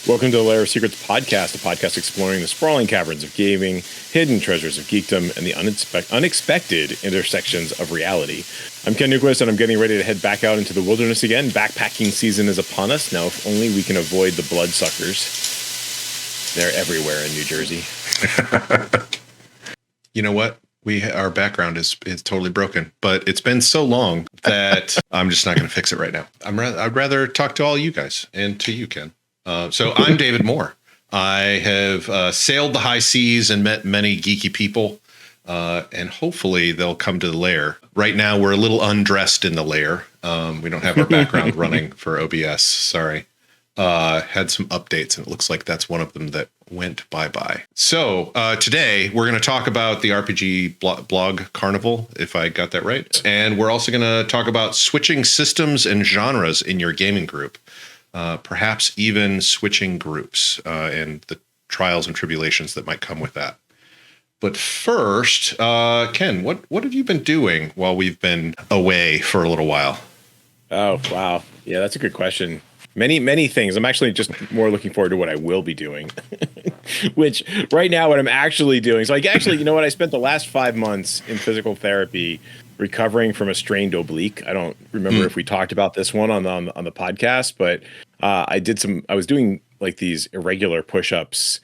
Welcome to the Lair of Secrets podcast, a podcast exploring the sprawling caverns of gaming, hidden treasures of geekdom, and the unexpected intersections of reality. I'm Ken Newquist, and I'm getting ready to head back out into the wilderness again. Backpacking season is upon us. Now, if only we can avoid the bloodsuckers. They're everywhere in New Jersey. You know what? Our background is totally broken, but it's been so long that I'm just not going to fix it right now. I'd rather talk to all you guys and to you, Ken. So I'm David Moore. I have sailed the high seas and met many geeky people, and hopefully they'll come to the lair. Right now, we're a little undressed in the lair. We don't have our background running for OBS. Sorry. Had some updates, and it looks like that's one of them that went bye-bye. So today, we're going to talk about the RPG Blog Carnival, if I got that right. And we're also going to talk about switching systems and genres in your gaming group. Perhaps even switching groups and the trials and tribulations that might come with that. But first, Ken, what have you been doing while we've been away for a little while? Oh, wow. Yeah, that's a good question. Many things. I'm actually just more looking forward to what I will be doing, which right now what I'm actually doing. So you know what? I spent the last 5 months in physical therapy recovering from a strained oblique. I don't remember if we talked about this one on the podcast, but I was doing like these irregular push-ups,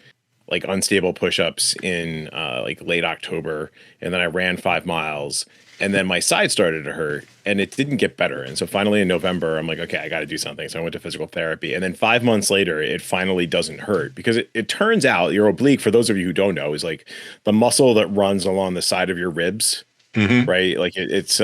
like unstable push-ups in like late October. And then I ran 5 miles and then my side started to hurt and it didn't get better. And so finally in November, I'm like, okay, I got to do something. So I went to physical therapy, and then 5 months later, it finally doesn't hurt, because it turns out your oblique, for those of you who don't know, is like the muscle that runs along the side of your ribs. Mm-hmm. Right. Like it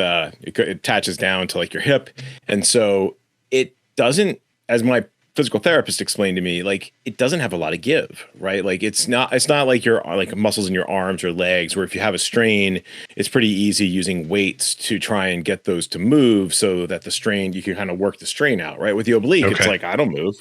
attaches down to like your hip. And so it doesn't, as my physical therapist explained to me, like it doesn't have a lot of give, right? Like it's not like your like muscles in your arms or legs, where if you have a strain, it's pretty easy using weights to try and get those to move so that the strain, you can kind of work the strain out, right? With the oblique, It's like, I don't move.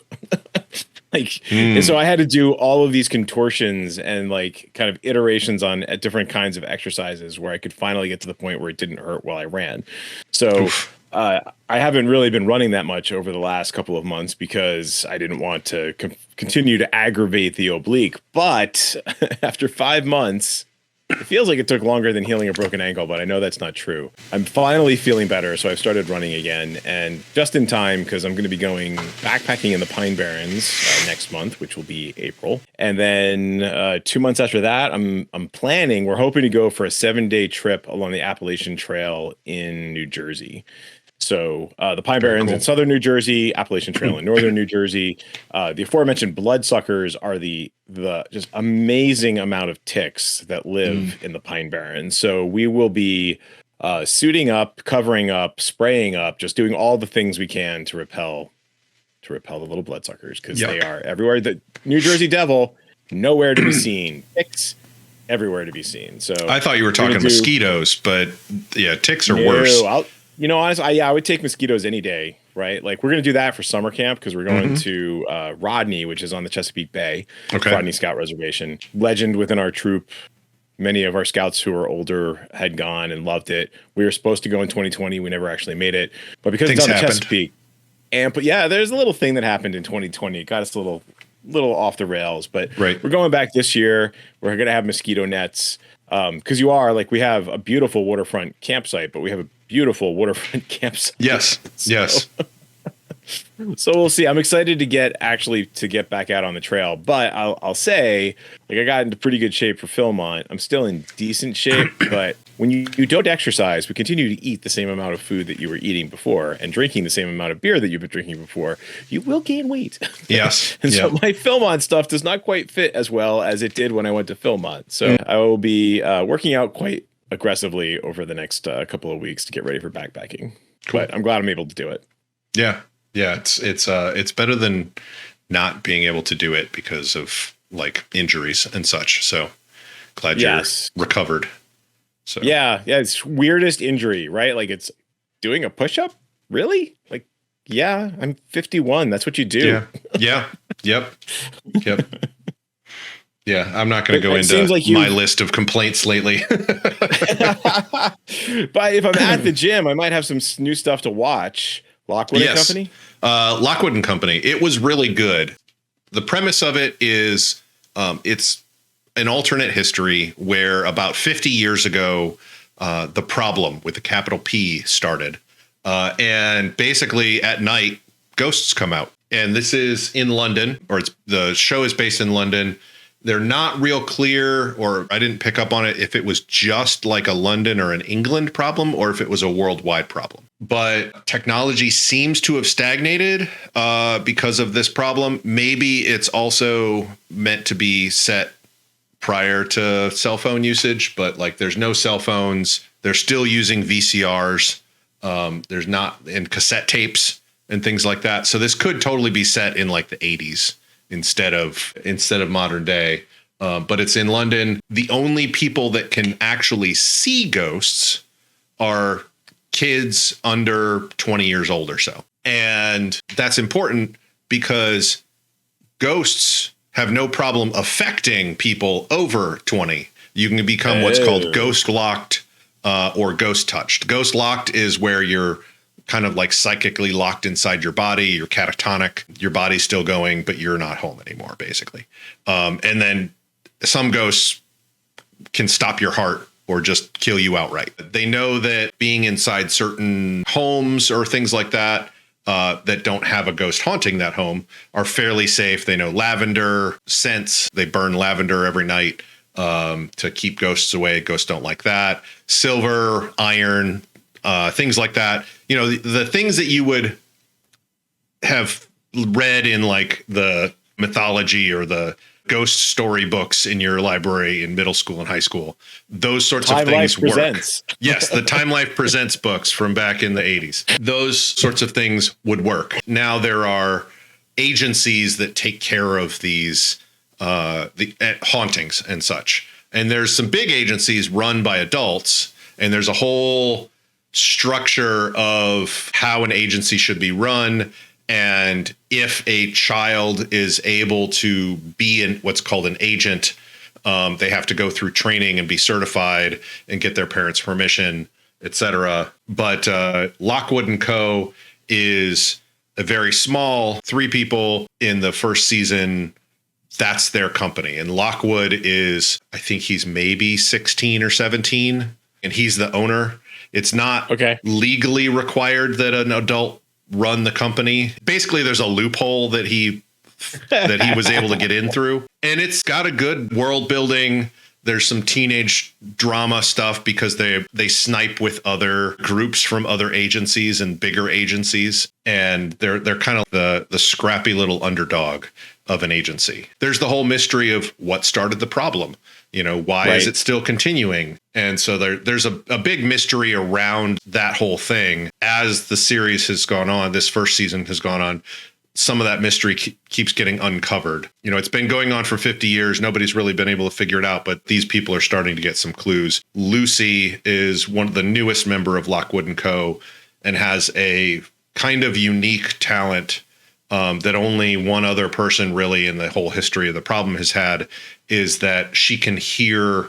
And so I had to do all of these contortions and like kind of iterations on different kinds of exercises where I could finally get to the point where it didn't hurt while I ran. So I haven't really been running that much over the last couple of months because I didn't want to continue to aggravate the oblique. But after 5 months, it feels like it took longer than healing a broken ankle, but I know that's not true. I'm finally feeling better, so I've started running again, and just in time, because I'm going to be going backpacking in the Pine Barrens next month, which will be April. And then 2 months after that, we're hoping to go for a 7-day trip along the Appalachian Trail in New Jersey. So the Pine Barrens in southern New Jersey, Appalachian Trail in northern New Jersey. The aforementioned bloodsuckers are the just amazing amount of ticks that live in the Pine Barrens. So we will be suiting up, covering up, spraying up, just doing all the things we can to repel the little bloodsuckers, because they are everywhere. The New Jersey Devil, nowhere to be seen. Ticks everywhere to be seen. So I thought you were talking mosquitoes, but yeah, ticks are worse. Honestly, I would take mosquitoes any day, right? Like we're going to do that for summer camp, because we're going to Rodney, which is on the Chesapeake Bay, Rodney Scout Reservation. Legend within our troop. Many of our scouts who are older had gone and loved it. We were supposed to go in 2020. We never actually made it. But because it's on the Chesapeake. But there's a little thing that happened in 2020. It got us a little off the rails. But we're going back this year. We're going to have mosquito nets. Because we have a beautiful waterfront campsite, but we have a beautiful waterfront campsite. Yes. So we'll see. I'm excited to get back out on the trail, but I'll say, like, I got into pretty good shape for Philmont. I'm still in decent shape, but when you don't exercise, but continue to eat the same amount of food that you were eating before and drinking the same amount of beer that you've been drinking before, you will gain weight. Yes. And so my Philmont stuff does not quite fit as well as it did when I went to Philmont. So I will be working out quite aggressively over the next couple of weeks to get ready for backpacking. Cool. But I'm glad I'm able to do it. Yeah. It's better than not being able to do it because of like injuries and such. So glad you're recovered. So it's weirdest injury, right? Like it's doing a push-up. Really? Like, yeah, I'm 51. That's what you do. Yeah. Yep. Yeah, I'm not going to go into my list of complaints lately. But if I'm at the gym, I might have some new stuff to watch. Lockwood and Company? Lockwood and Company. It was really good. The premise of it is it's an alternate history where about 50 years ago, the problem with the capital P started. And basically at night, ghosts come out. And this is in London, or the show is based in London. They're not real clear, or I didn't pick up on it, if it was just like a London or an England problem or if it was a worldwide problem. But technology seems to have stagnated because of this problem. Maybe it's also meant to be set prior to cell phone usage, but like there's no cell phones. They're still using VCRs. There's not, and cassette tapes and things like that. So this could totally be set in like the 80s instead of modern day. But it's in London. The only people that can actually see ghosts are kids under 20 years old or so. And that's important because ghosts have no problem affecting people over 20. You can become what's called ghost locked or ghost touched. Ghost locked is where you're kind of like psychically locked inside your body. You're catatonic. Your body's still going, but you're not home anymore, basically. And then some ghosts can stop your heart or just kill you outright. They know that being inside certain homes or things like that that don't have a ghost haunting that home are fairly safe. They know lavender scents. They burn lavender every night to keep ghosts away. Ghosts don't like that. Silver, iron, things like that. You know, the things that you would have read in like the mythology or the ghost story books in your library in middle school and high school. Those sorts of things work. Presents. Yes, the Time Life Presents books from back in the 80s. Those sorts of things would work. Now there are agencies that take care of these hauntings and such. And there's some big agencies run by adults, and there's a whole structure of how an agency should be run. And if a child is able to be what's called an agent, they have to go through training and be certified and get their parents' permission, etc. But Lockwood and Co. is a very small 3 people in the first season. That's their company. And Lockwood is, I think he's maybe 16 or 17, and he's the owner. It's not legally required that an adult run the company. Basically, there's a loophole that he was able to get in through. And it's got a good world building. There's some teenage drama stuff because they snipe with other groups from other agencies and bigger agencies. And they're kind of the scrappy little underdog of an agency. There's the whole mystery of what started the problem. You know, why is it still continuing? And so there's a big mystery around that whole thing. As the series has gone on, this first season has gone on, some of that mystery keeps getting uncovered. You know, it's been going on for 50 years. Nobody's really been able to figure it out, but these people are starting to get some clues. Lucy is one of the newest member of Lockwood and Co. and has a kind of unique talent that only one other person really in the whole history of the problem has had, is that she can hear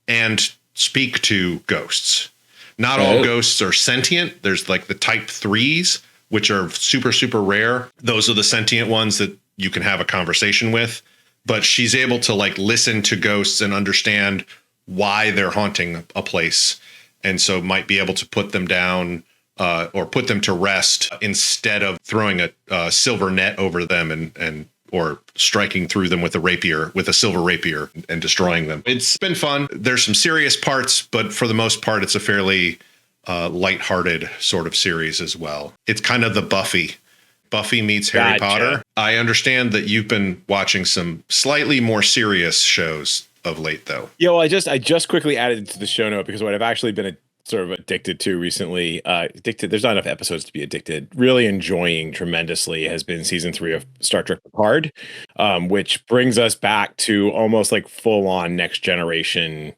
and speak to ghosts. Not all ghosts are sentient. There's like the type 3s, which are super, super rare. Those are the sentient ones that you can have a conversation with. But she's able to like listen to ghosts and understand why they're haunting a place. And so might be able to put them down or put them to rest instead of throwing a silver net over them or striking through them with a silver rapier and destroying them. It's been fun. There's some serious parts, but for the most part, it's a fairly lighthearted sort of series as well. It's kind of the Buffy meets Harry Potter. I understand that you've been watching some slightly more serious shows of late, though. Yeah, well, I just quickly added it to the show note because what I've actually been sort of addicted to recently, there's not enough episodes to be addicted, really enjoying tremendously, has been season 3 of Star Trek Picard, which brings us back to almost like full on Next Generation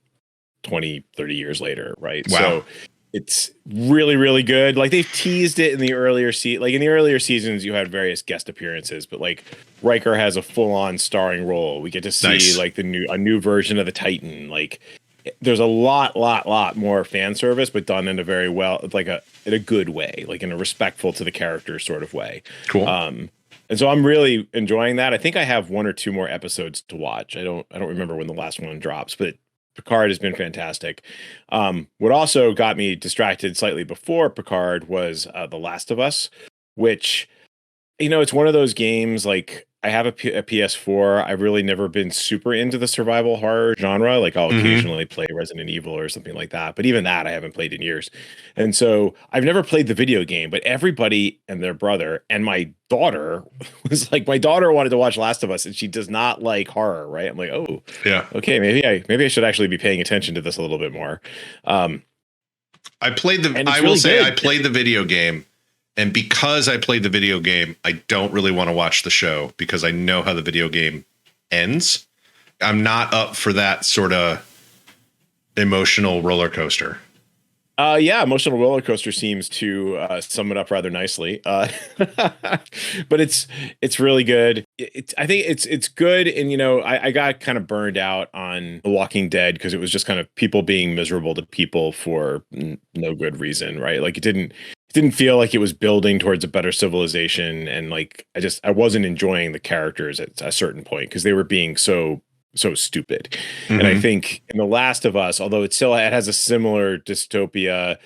20, 30 years later, right? Wow. So it's really, really good. Like they've teased it in the earlier seasons, you had various guest appearances, but like Riker has a full on starring role. We get to see like a new version of the Titan. Like there's a lot more fan service, but done in a very in a good way, like in a respectful to the characters sort of way. Cool. And so I'm really enjoying that. I think I have one or two more episodes to watch. I don't remember when the last one drops, but Picard has been fantastic. What also got me distracted slightly before Picard was The Last of Us, which, it's one of those games like I have a PS4. I've really never been super into the survival horror genre. Like I'll occasionally play Resident Evil or something like that, but even that I haven't played in years. And so I've never played the video game, but everybody and their brother and my daughter was like, my daughter wanted to watch Last of Us and she does not like horror, right? I'm like, oh, Yeah. okay, maybe I should actually be paying attention to this a little bit more. I played I played the video game. And because I played the video game, I don't really want to watch the show because I know how the video game ends. I'm not up for that sort of emotional roller coaster. Emotional roller coaster seems to sum it up rather nicely. But it's really good. I think it's good. And, I got kind of burned out on The Walking Dead because it was just kind of people being miserable to people for no good reason, right? Like it didn't feel like it was building towards a better civilization. And like, I wasn't enjoying the characters at a certain point because they were being so stupid. And I think in The Last of Us, although it has a similar dystopia,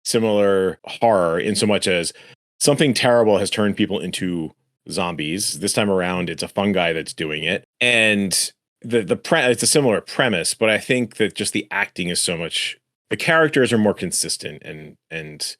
similar horror in so much as something terrible has turned people into zombies. This time around, it's a fungi that's doing it. And it's a similar premise, but I think that just the acting is the characters are more consistent and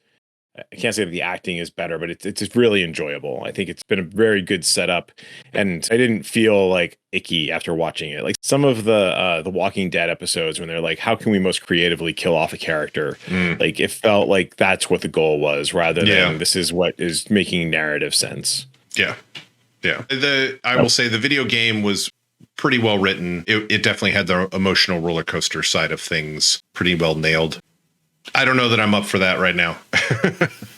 I can't say that the acting is better, but it's really enjoyable. I think it's been a very good setup, and I didn't feel like icky after watching it. Like some of the Walking Dead episodes when they're like, how can we most creatively kill off a character? Like it felt like that's what the goal was rather than this is what is making narrative sense. Yeah. Yeah. I will say the video game was pretty well written. It definitely had the emotional roller coaster side of things pretty well nailed. I don't know that I'm up for that right now.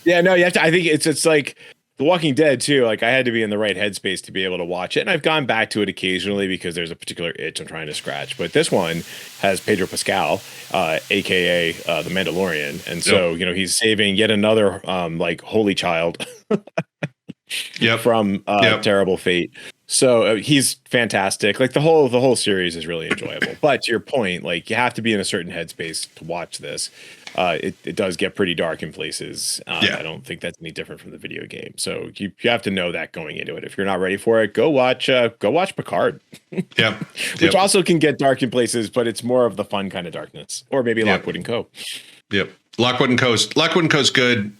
Yeah, no, you have to. I think it's like The Walking Dead too. Like I had to be in the right headspace to be able to watch it, and I've gone back to it occasionally because there's a particular itch I'm trying to scratch. But this one has Pedro Pascal, aka the Mandalorian, and so he's saving yet another like holy child from terrible fate. So he's fantastic. Like the whole series is really enjoyable. But to your point, like you have to be in a certain headspace to watch this. It does get pretty dark in places. I don't think that's any different from the video game. So you have to know that going into it. If you're not ready for it, go watch Picard. Which also can get dark in places, but it's more of the fun kind of darkness. Or maybe Lockwood and Co. Yep. Lockwood and Co's good.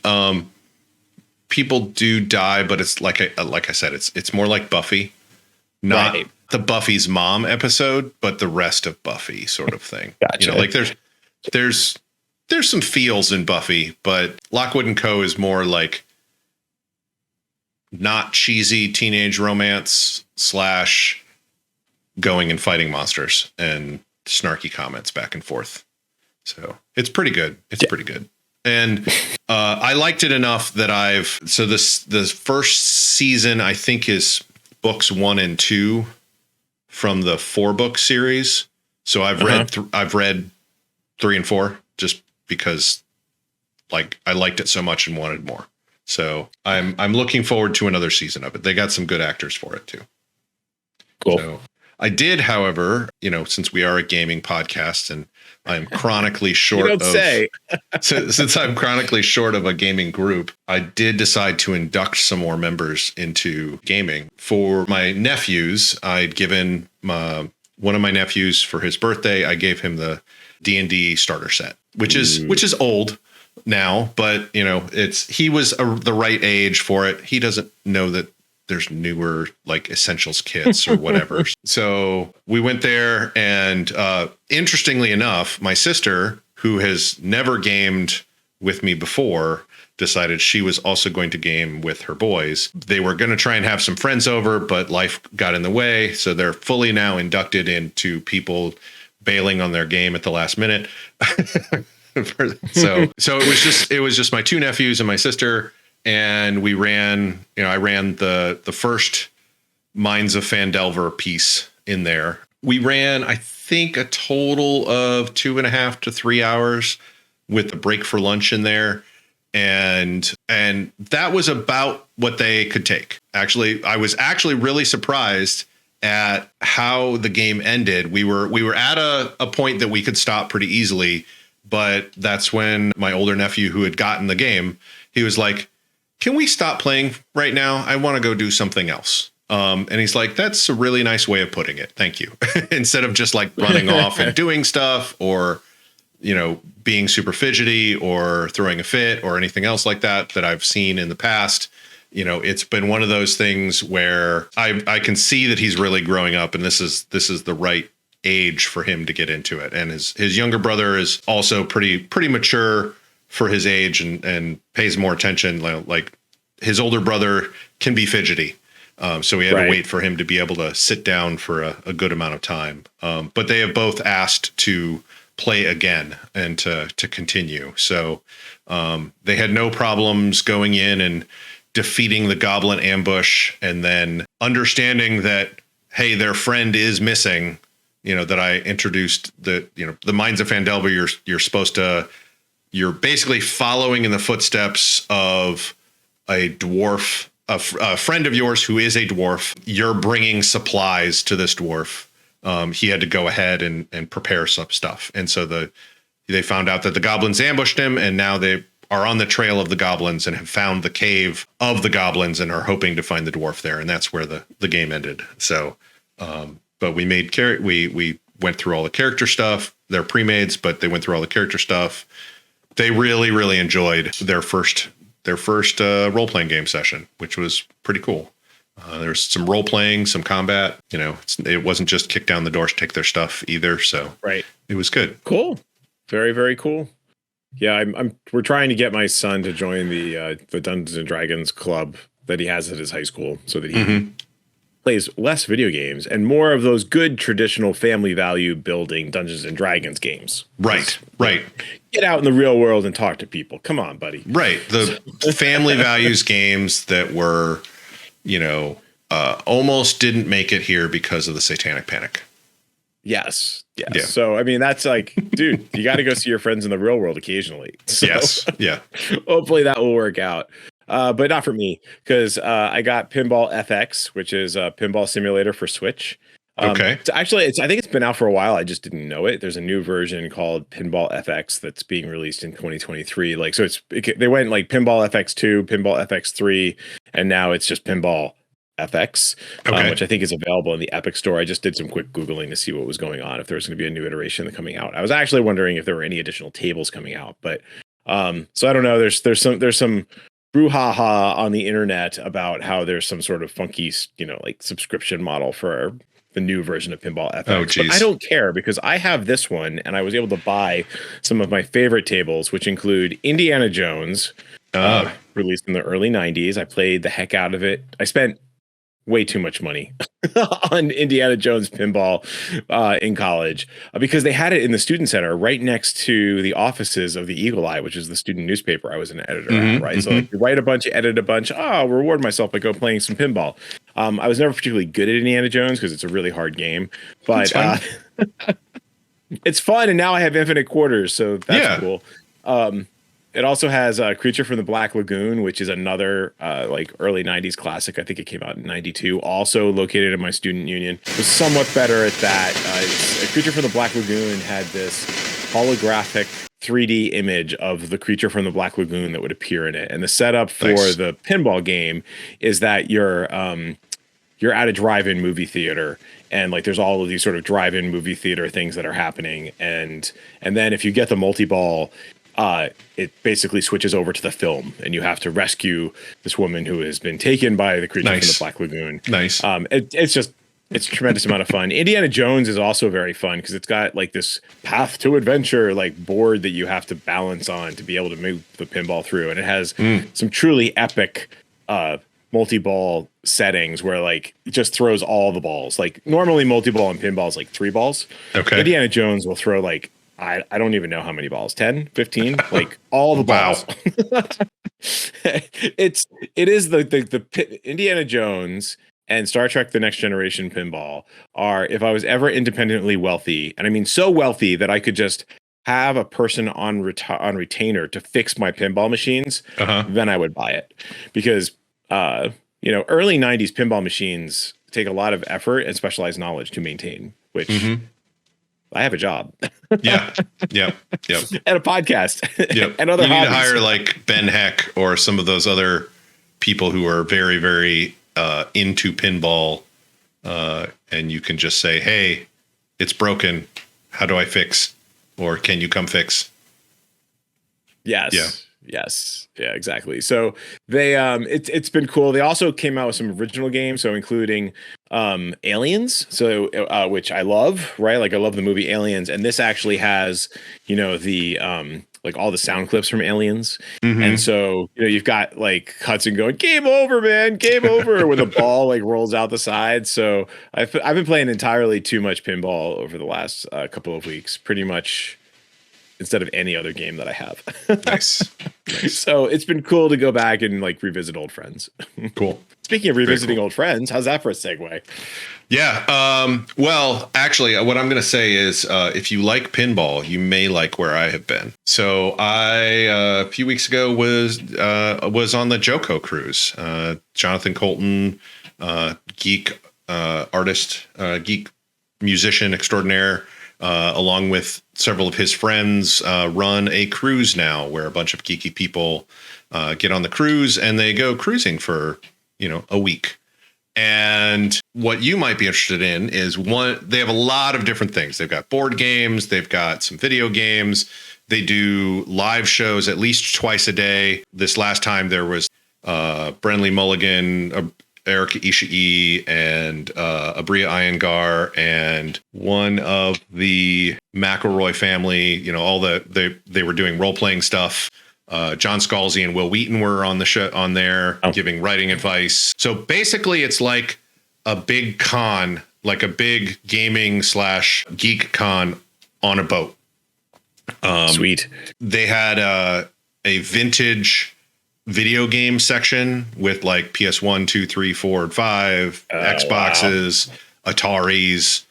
People do die, but it's like I said, it's more like Buffy, not the Buffy's mom episode, but the rest of Buffy sort of thing. Gotcha. Like there's some feels in Buffy, but Lockwood and Co is more like not cheesy teenage romance / going and fighting monsters and snarky comments back and forth. So it's pretty good. Pretty good. And I liked it enough that the first season, I think, is books 1 and 2 from the 4-book series. So I've read 3 and 4 just because like I liked it so much and wanted more. So I'm looking forward to another season of it. They got some good actors for it too. Cool. So I did, however, since we are a gaming podcast and I'm chronically short since I'm chronically short of a gaming group, I did decide to induct some more members into gaming. For my nephews, I'd given one of my nephews for his birthday, I gave him the D&D starter set, which is old now, but he was the right age for it. He doesn't know that there's newer like essentials kits or whatever. So we went there, and interestingly enough, my sister, who has never gamed with me before, decided she was also going to game with her boys. They were going to try and have some friends over, but life got in the way. So they're fully now inducted into people bailing on their game at the last minute. So it was just my 2 nephews and my sister. And we ran, I ran the first Minds of Phandelver piece in there. We ran, I think, a total of 2.5 to 3 hours with a break for lunch in there. and that was about what they could take. Actually, I was actually really surprised at how the game ended. We were at a point that we could stop pretty easily, but that's when my older nephew, who had gotten the game, he was like, "Can we stop playing right now? I want to go do something else." And he's like, "That's a really nice way of putting it. Thank you." Instead of just like running off and doing stuff, or being super fidgety or throwing a fit or anything else like that I've seen in the past. It's been one of those things where I can see that he's really growing up, and this is the right age for him to get into it. And his younger brother is also pretty mature for his age and pays more attention. Like his older brother can be fidgety. So we had to wait for him to be able to sit down for a good amount of time. But they have both asked to play again and to continue. So they had no problems going in and defeating the goblin ambush, and then understanding that, hey, their friend is missing. That I introduced the Mines of Phandelver. You're basically following in the footsteps of a dwarf, a friend of yours who is a dwarf. You're bringing supplies to this dwarf. He had to go ahead and prepare some stuff. And so they found out that the goblins ambushed him, and now they are on the trail of the goblins and have found the cave of the goblins and are hoping to find the dwarf there. And that's where the game ended. So, but we went through all the character stuff. They're pre-mades, but they went through all the character stuff. They really, really enjoyed their first role-playing game session, which was pretty cool. There's some role playing, some combat. It wasn't just kick down the doors, take their stuff either. So it was good. Cool, very, very cool. Yeah, we're trying to get my son to join the Dungeons and Dragons club that he has at his high school, so that he plays less video games and more of those good traditional family value building Dungeons and Dragons games. Right. Get out in the real world and talk to people. Come on, buddy. Right. The family values games that were, almost didn't make it here because of the Satanic Panic. Yes. Yeah. So, I mean, that's like, dude, you got to go see your friends in the real world occasionally. So, yes. Yeah. Hopefully that will work out. But not for me, because I got Pinball FX, which is a pinball simulator for Switch. Okay. I think it's been out for a while. I just didn't know it. There's a new version called Pinball FX that's being released in 2023. They went like Pinball FX2, Pinball FX3, and now it's just Pinball FX, which I think is available in the Epic Store. I just did some quick Googling to see what was going on, if there was going to be a new iteration coming out. I was actually wondering if there were any additional tables coming out, but so I don't know. There's some brouhaha on the internet about how there's some sort of funky, like subscription model for the new version of Pinball FX. Oh, geez. But I don't care, because I have this one, and I was able to buy some of my favorite tables, which include Indiana Jones, released in the early 90s. I played the heck out of it. I spent way too much money on Indiana Jones pinball in college, because they had it in the student center right next to the offices of the Eagle Eye, which is the student newspaper I was an editor at, right? So like, you write a bunch, you edit a bunch. I'll reward myself by playing some pinball. I was never particularly good at Indiana Jones because it's a really hard game, but it's fun. And now I have infinite quarters, so that's cool. It also has Creature from the Black Lagoon, which is another like early 90s classic. I think it came out in 92, also located in my student union. It was somewhat better at that. Creature from the Black Lagoon had this holographic 3D image of the creature from the Black Lagoon that would appear in it. And the setup for the pinball game is that you're at a drive-in movie theater, and like there's all of these sort of drive-in movie theater things that are happening. And then if you get the multi-ball, it basically switches over to the film, and you have to rescue this woman who has been taken by the creature from the Black Lagoon. Nice. It's a tremendous amount of fun. Indiana Jones is also very fun, because it's got like this path to adventure like board that you have to balance on to be able to move the pinball through, and it has some truly epic multi-ball settings where like it just throws all the balls. Like normally multi-ball and pinball is like 3 balls. Okay. Indiana Jones will throw like I don't even know how many balls, 10, 15, like all the balls. It is the Indiana Jones and Star Trek The Next Generation pinball are, if I was ever independently wealthy, and I mean so wealthy that I could just have a person on retainer to fix my pinball machines, then I would buy it, because early 90s pinball machines take a lot of effort and specialized knowledge to maintain, which I have a job. Yep. And a podcast. Yep. And other you need hobbies. to hire like Ben Heck or some of those other people who are very, very into pinball. And you can just say, hey, it's broken. How do I fix? Or can you come fix? Yes. Yeah. Yes. Yeah, exactly. So they it's been cool. They also came out with some original games, so including Aliens, so which I love, right? Like I love the movie Aliens, and this actually has, the like all the sound clips from Aliens. And so, you've got like Hudson going, "Game over, man, game over," when the ball like rolls out the side. So I've been playing entirely too much pinball over the last couple of weeks, pretty much instead of any other game that I have. Nice. So it's been cool to go back and like revisit old friends. Cool. Speaking of revisiting old friends, how's that for a segue? Yeah. Well, actually, what I'm going to say is if you like pinball, you may like where I have been. So I, a few weeks ago, was on the Joko cruise. Jonathan Colton, geek artist, geek musician extraordinaire, along with several of his friends, run a cruise now where a bunch of geeky people get on the cruise and they go cruising for, a week. And what you might be interested in is they have a lot of different things. They've got board games. They've got some video games. They do live shows at least twice a day. This last time there was Brenly Mulligan, Eric Ishii, and Abria Iyengar, and one of the McElroy family. They were doing role playing stuff. John Scalzi and Will Wheaton were on the show giving writing advice. So basically, it's like a big con, like a big gaming / geek con on a boat. Sweet. They had a vintage video game section with like PS1, 2, 3, 4, and 5, Xboxes, wow. Ataris,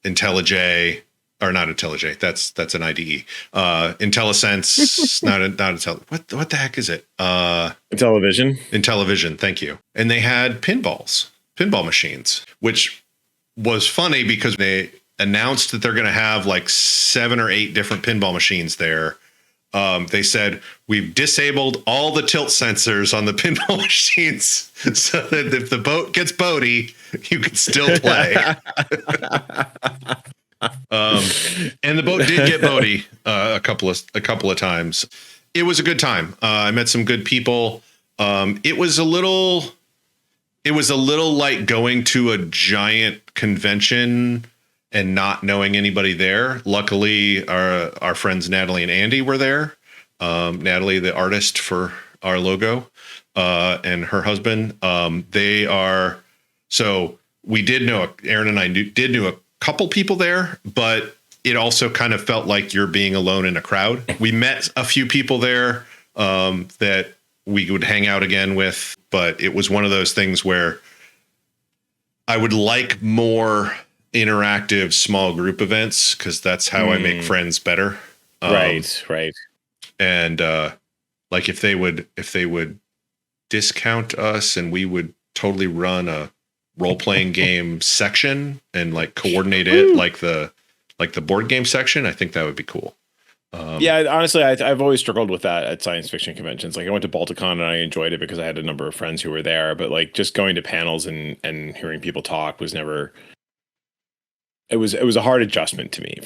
IntelliJ, or not IntelliJ. That's an IDE. IntelliSense, not what the heck is it? Intellivision. Thank you. And they had pinball machines, which was funny because they announced that they're going to have like 7 or 8 different pinball machines there. They said, we've disabled all the tilt sensors on the pinball machines so that if the boat gets boaty, you can still play. And the boat did get boaty a couple of times. It was a good time. I met some good people. It was a little like going to a giant convention and not knowing anybody there. Luckily, our friends Natalie and Andy were there. Natalie, the artist for our logo, and her husband. So we did know, Aaron and I did know a couple people there, but it also kind of felt like you're being alone in a crowd. We met a few people there that we would hang out again with, but it was one of those things where I would like more interactive small group events because that's how I make friends better. Right. And like if they would discount us and we would totally run a role-playing game section and like coordinate it like the board game section, I think that would be cool. Yeah, honestly, I've always struggled with that at science fiction conventions. Like I went to Balticon and I enjoyed it because I had a number of friends who were there, but like just going to panels and hearing people talk was never. It was a hard adjustment to me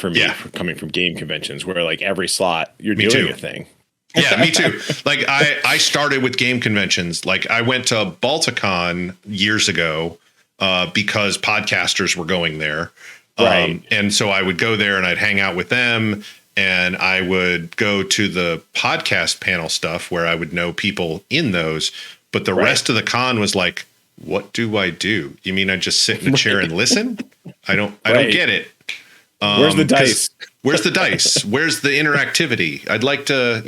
coming from game conventions where like every slot you're doing a thing. Yeah, me too. Like I started with game conventions. Like I went to Balticon years ago because podcasters were going there. Right. And so I would go there and I'd hang out with them, and I would go to the podcast panel stuff where I would know people in those. But the rest of the con was like, what do I do? You mean I just sit in a chair and listen? I don't get it. Where's the dice? Where's the dice? Where's the interactivity? I'd like to,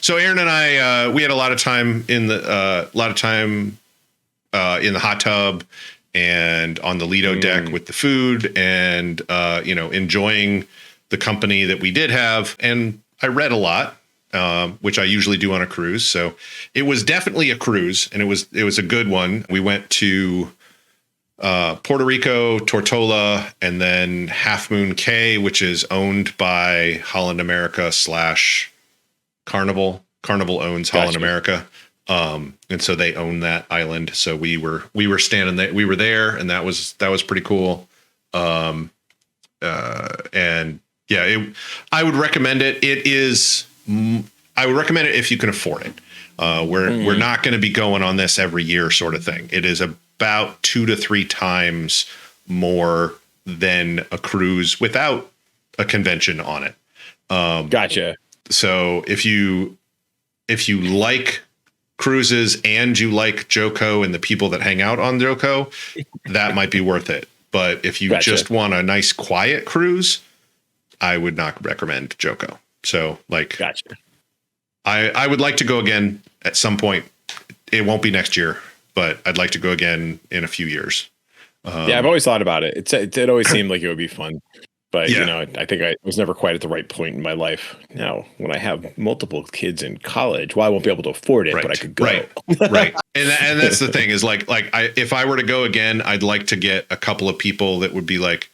So Aaron and I, we had a lot of time in the hot tub and on the Lido deck with the food and enjoying the company that we did have, and I read a lot, which I usually do on a cruise. So it was definitely a cruise, and it was a good one. We went to Puerto Rico, Tortola, and then Half Moon Cay, which is owned by Holland America / Carnival. Carnival owns Holland America. And so they own that island. So we were standing there, we were there, and that was pretty cool. And yeah, I would recommend it. I would recommend it if you can afford it. We're not going to be going on this every year sort of thing. It is about 2 to 3 times more than a cruise without a convention on it. Gotcha. So if you like cruises and you like Joco and the people that hang out on Joco, that might be worth it. But if you just want a nice quiet cruise, I would not recommend Joco. So gotcha. I would like to go again at some point. It won't be next year, but I'd like to go again in a few years. Yeah, I've always thought about it. It always seemed like it would be fun. But, I think I was never quite at the right point in my life. Now, when I have multiple kids in college, I won't be able to afford it, but I could go. Right. And that's the thing is if I were to go again, I'd like to get a couple of people that would be like,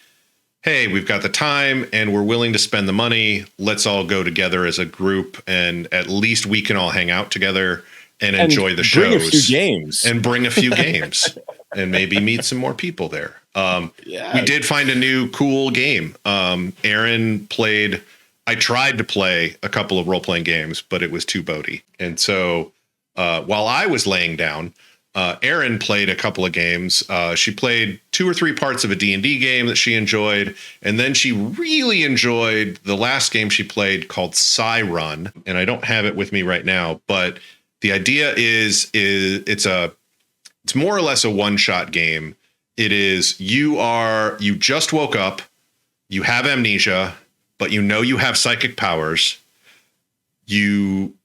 hey, we've got the time and we're willing to spend the money. Let's all go together as a group, and at least we can all hang out together and enjoy the shows. Bring a few games. And bring a few games and maybe meet some more people there. We did find a new cool game. Aaron played, I tried to play a couple of role-playing games, but it was too boaty. And so while I was laying down, Erin played a couple of games. She played 2 or 3 parts of a D&D game that she enjoyed. And then she really enjoyed the last game she played called Sci-Run. And I don't have it with me right now, but the idea is it's more or less a one-shot game. It is you just woke up, you have amnesia, but you have psychic powers.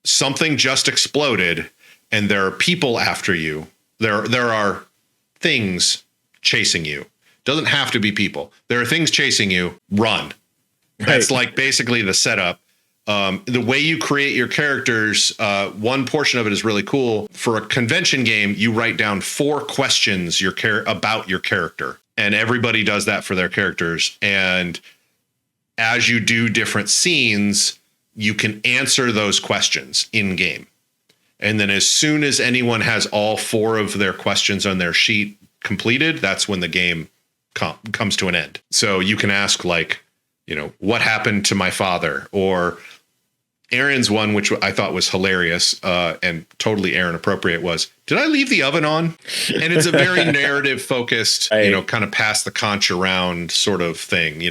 Something just exploded, and there are people after you. There are things chasing you. Doesn't have to be people. There are things chasing you. Run. That's basically the setup. The way you create your characters, one portion of it is really cool. For a convention game, you write down 4 questions about your character, and everybody does that for their characters. And as you do different scenes, you can answer those questions in game. And then as soon as anyone has all 4 of their questions on their sheet completed, that's when the game comes to an end. So you can ask what happened to my father? Or Aaron's one, which I thought was hilarious and totally Aaron appropriate, was, did I leave the oven on? And it's a very narrative focused, kind of pass the conch around sort of thing.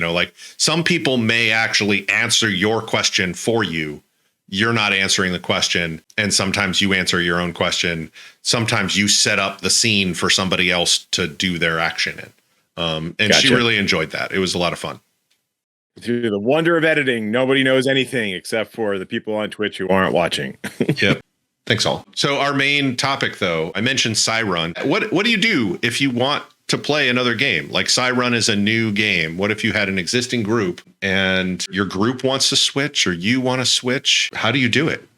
Some people may actually answer your question for you. You're not answering the question. And sometimes you answer your own question. Sometimes you set up the scene for somebody else to do their action in. And Gotcha. She really enjoyed that. It was a lot of fun. Through the wonder of editing, nobody knows anything except for the people on Twitch who aren't watching. Yep. Thanks all. So our main topic, though, I mentioned Sci-Run. What do you do if you want to play another game? Like Sci-Run is a new game. What if you had an existing group and your group wants to switch or you want to switch? How do you do it?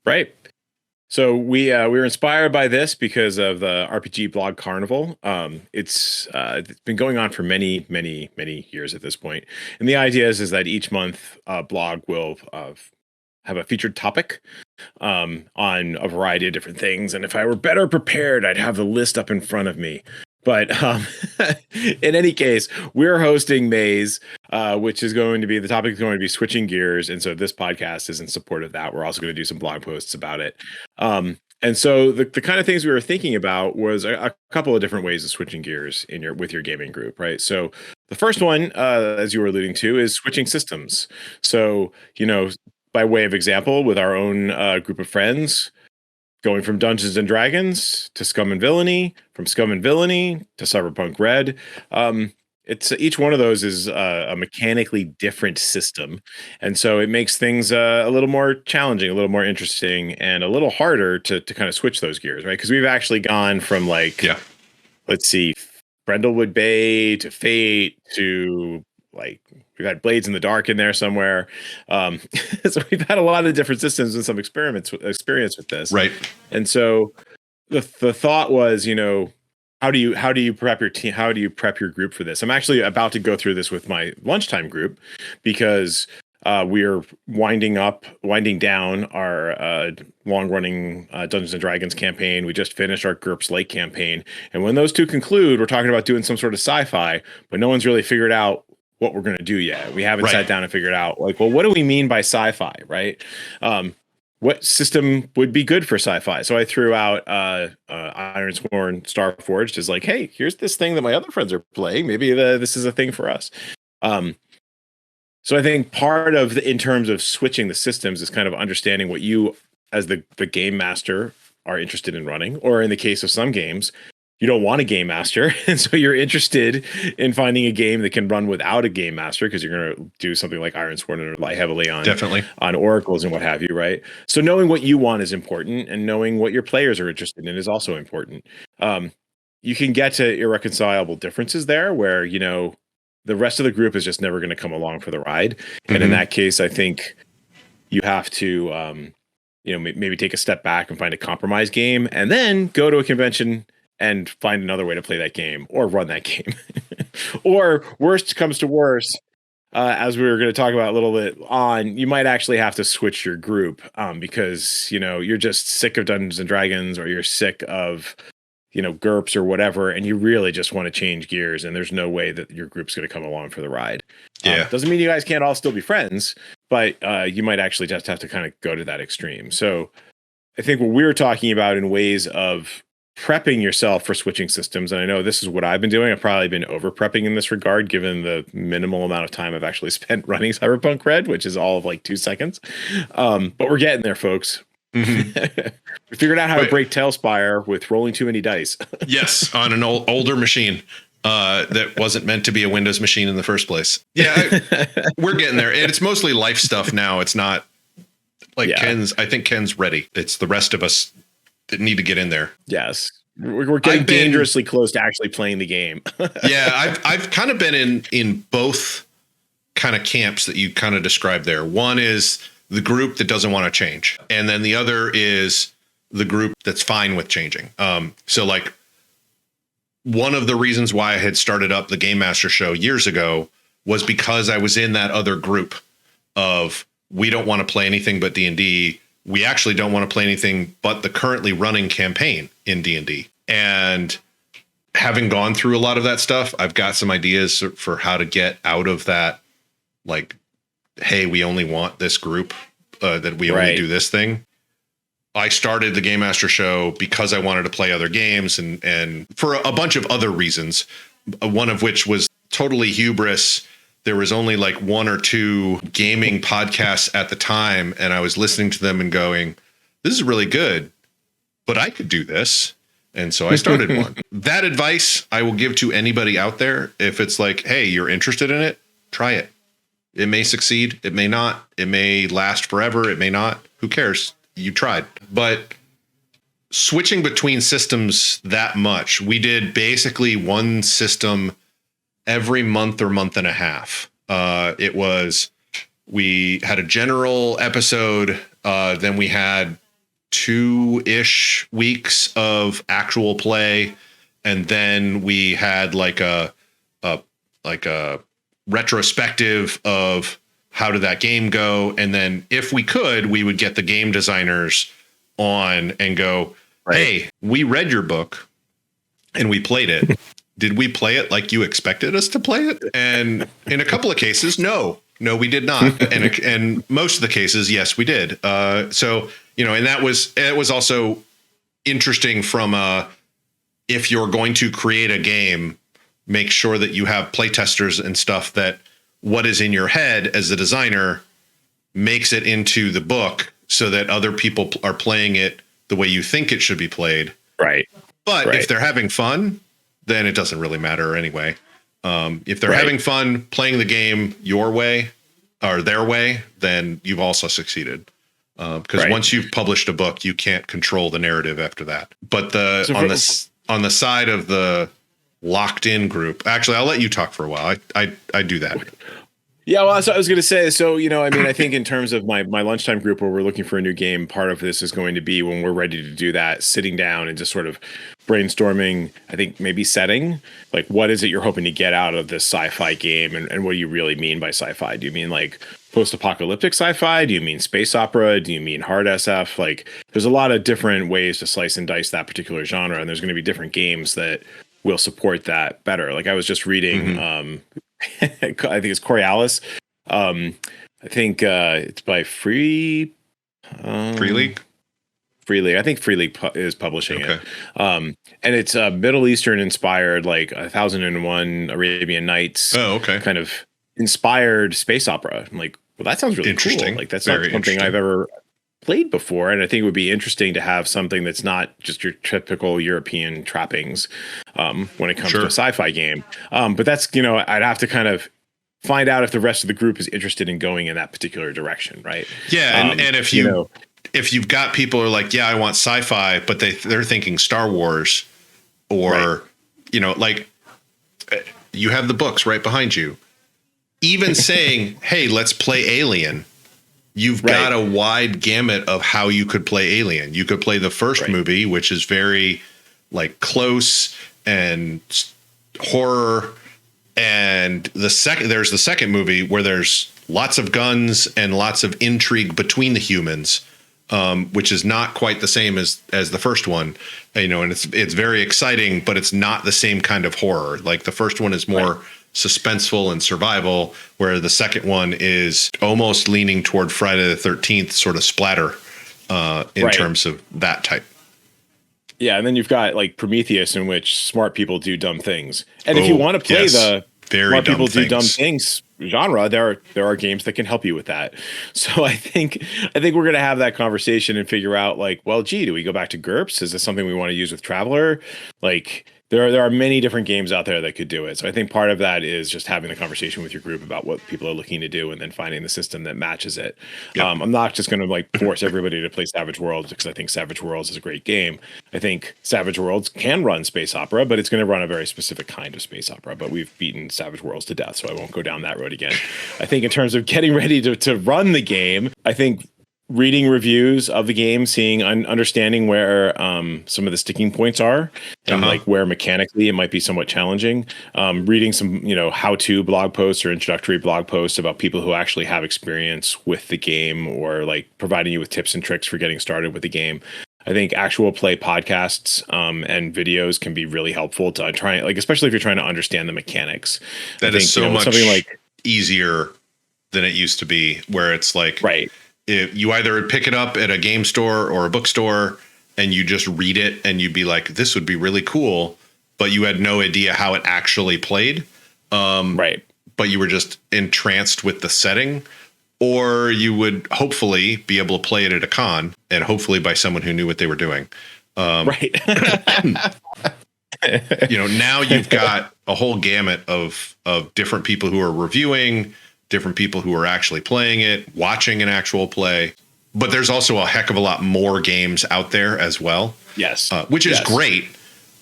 Right. So we were inspired by this because of the RPG Blog Carnival. It's been going on for many, many, many years at this point. And the idea is that each month blog will have a featured topic on a variety of different things. And if I were better prepared, I'd have the list up in front of me. But in any case, we're hosting Maze, which is going to be, the topic is going to be switching gears. And so this podcast is in support of that. We're also going to do some blog posts about it. And so the kind of things we were thinking about was a couple of different ways of switching gears with your gaming group, right? So the first one, as you were alluding to, is switching systems. So, by way of example, with our own group of friends, going from Dungeons and Dragons to Scum and Villainy, from Scum and Villainy to Cyberpunk Red. It's each one of those is a mechanically different system. And so it makes things a little more challenging, a little more interesting, and a little harder to kind of switch those gears, right? Because we've actually gone from let's see, Brendlewood Bay to Fate to We've had Blades in the Dark in there somewhere. So we've had a lot of different systems and some experience with this. Right. And so the thought was, how do you prep your team? How do you prep your group for this? I'm actually about to go through this with my lunchtime group because we're winding down our long-running Dungeons and Dragons campaign. We just finished our GURPS Lake campaign, and when those two conclude, we're talking about doing some sort of sci-fi, but no one's really figured out what we're going to do yet. We haven't sat down and figured out, like, well, what do we mean by sci-fi, right? What system would be good for sci-fi? So I threw out Ironsworn Starforged as like, hey, here's this thing that my other friends are playing. Maybe this is a thing for us. So I think part of in terms of switching the systems is kind of understanding what you, as the game master, are interested in running, or in the case of some games, you don't want a game master, and so you're interested in finding a game that can run without a game master because you're going to do something like Ironsworn and rely heavily on oracles and what have you, right? So knowing what you want is important, and knowing what your players are interested in is also important. You can get to irreconcilable differences there, where the rest of the group is just never going to come along for the ride, and in that case, I think you have to, maybe take a step back and find a compromise game, and then go to a convention and find another way to play that game or run that game. Or worst comes to worst, as we were going to talk about a little bit on, you might actually have to switch your group because, you're just sick of Dungeons and Dragons, or you're sick of, GURPS or whatever, and you really just want to change gears, and there's no way that your group's going to come along for the ride. Doesn't mean you guys can't all still be friends, but you might actually just have to kind of go to that extreme. So I think what we're talking about in ways of prepping yourself for switching systems, and I know this is what I've been doing. I've probably been over prepping in this regard, given the minimal amount of time I've actually spent running Cyberpunk Red, which is all of like 2 seconds. But we're getting there, folks. We figured out how to break Tailspire with rolling too many dice. Yes, on an older machine that wasn't meant to be a Windows machine in the first place. Yeah, we're getting there. And it's mostly life stuff now. It's not like I think Ken's ready. It's the rest of us that need to get in there. Yes. We're getting dangerously close to actually playing the game. Yeah, I've kind of been in both kind of camps that you kind of described there. One is the group that doesn't want to change, and then the other is the group that's fine with changing. So like one of the reasons why I had started up the Game Master Show years ago was because I was in that other group of, we don't want to play anything but D&D. We actually don't want to play anything but the currently running campaign in D&D. And having gone through a lot of that stuff, I've got some ideas for how to get out of that. Like, hey, we only want this group, that we only do this thing. I started the Game Master Show because I wanted to play other games and for a bunch of other reasons, one of which was totally hubris. There was only like 1 or 2 gaming podcasts at the time, and I was listening to them and going, this is really good, but I could do this. And so I started one. That advice I will give to anybody out there. If it's like, hey, you're interested in it, try it. It may succeed. It may not. It may last forever. It may not. Who cares? You tried. But switching between systems that much, we did basically one system every month or month and a half. We had a general episode. Then we had 2-ish weeks of actual play. And then we had like a retrospective of how did that game go. And then if we could, we would get the game designers on and go, hey, we read your book and we played it. Did we play it like you expected us to play it? And in a couple of cases, no, we did not. And most of the cases, yes, we did. So, and it was also interesting from if you're going to create a game, make sure that you have playtesters and stuff, that what is in your head as the designer makes it into the book so that other people are playing it the way you think it should be played. Right. But if they're having fun, then it doesn't really matter anyway. If they're having fun playing the game your way or their way, then you've also succeeded. Because once you've published a book, you can't control the narrative after that. But on the side of the locked in group, actually, I'll let you talk for a while. I do that. Yeah, well, so I was going to say, so, I mean, I think in terms of my lunchtime group where we're looking for a new game, part of this is going to be when we're ready to do that, sitting down and just sort of brainstorming, I think maybe setting, like, what is it you're hoping to get out of this sci-fi game? And what do you really mean by sci-fi? Do you mean like post-apocalyptic sci-fi? Do you mean space opera? Do you mean hard SF? Like, there's a lot of different ways to slice and dice that particular genre. And there's going to be different games that will support that better. Like I was just reading, I think it's Coriolis. I think it's by Free League. Free League. I think Free League is publishing it. And it's Middle Eastern inspired, like 1001 Arabian Nights. Oh, okay. Kind of inspired space opera. I'm like, well, that sounds really interesting. Cool. Like that's not something I've ever played before, and I think it would be interesting to have something that's not just your typical European trappings when it comes to a sci-fi game. But that's, I'd have to kind of find out if the rest of the group is interested in going in that particular direction, right? Yeah, and if if you've got people who are like, yeah, I want sci-fi, but they're thinking Star Wars, or like you have the books right behind you. Even saying, hey, let's play Alien. You've got a wide gamut of how you could play Alien. You could play the first movie, which is very like close and horror. And there's the second movie where there's lots of guns and lots of intrigue between the humans, which is not quite the same as the first one. And it's very exciting, but it's not the same kind of horror. Like the first one is more suspenseful and survival, where the second one is almost leaning toward Friday the 13th sort of splatter in terms of that type. Yeah, and then you've got like Prometheus, in which smart people do dumb things. And if you want to play the smart people do dumb things genre, there are games that can help you with that. So I think we're going to have that conversation and figure out like, well, gee, do we go back to GURPS? Is this something we want to use with Traveler? Like there are many different games out there that could do it. So I think part of that is just having the conversation with your group about what people are looking to do and then finding the system that matches it. Yep. I'm not just going to like force everybody to play Savage Worlds because I think Savage Worlds is a great game. I think Savage Worlds can run space opera, but it's going to run a very specific kind of space opera. But we've beaten Savage Worlds to death, so I won't go down that road again. I think in terms of getting ready to run the game, I think reading reviews of the game, seeing understanding where some of the sticking points are and like where mechanically it might be somewhat challenging, reading some how-to blog posts or introductory blog posts about people who actually have experience with the game or like providing you with tips and tricks for getting started with the game. I think actual play podcasts and videos can be really helpful to try, like especially if you're trying to understand the mechanics. That is so much something like easier than it used to be, where it's like if you either pick it up at a game store or a bookstore and you just read it and you'd be like, this would be really cool, but you had no idea how it actually played. But you were just entranced with the setting, or you would hopefully be able to play it at a con and hopefully by someone who knew what they were doing. Now you've got a whole gamut of different people who are reviewing, different people who are actually playing it, watching an actual play. But there's also a heck of a lot more games out there as well. Yes. Which is great,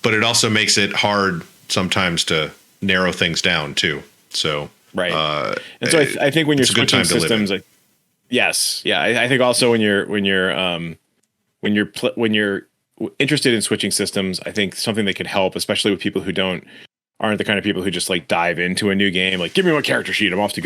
but it also makes it hard sometimes to narrow things down too. So, and so I think when you're switching systems, I think also when you're interested in switching systems, I think something that could help, especially with people who aren't the kind of people who just like dive into a new game, like give me one character sheet, I'm off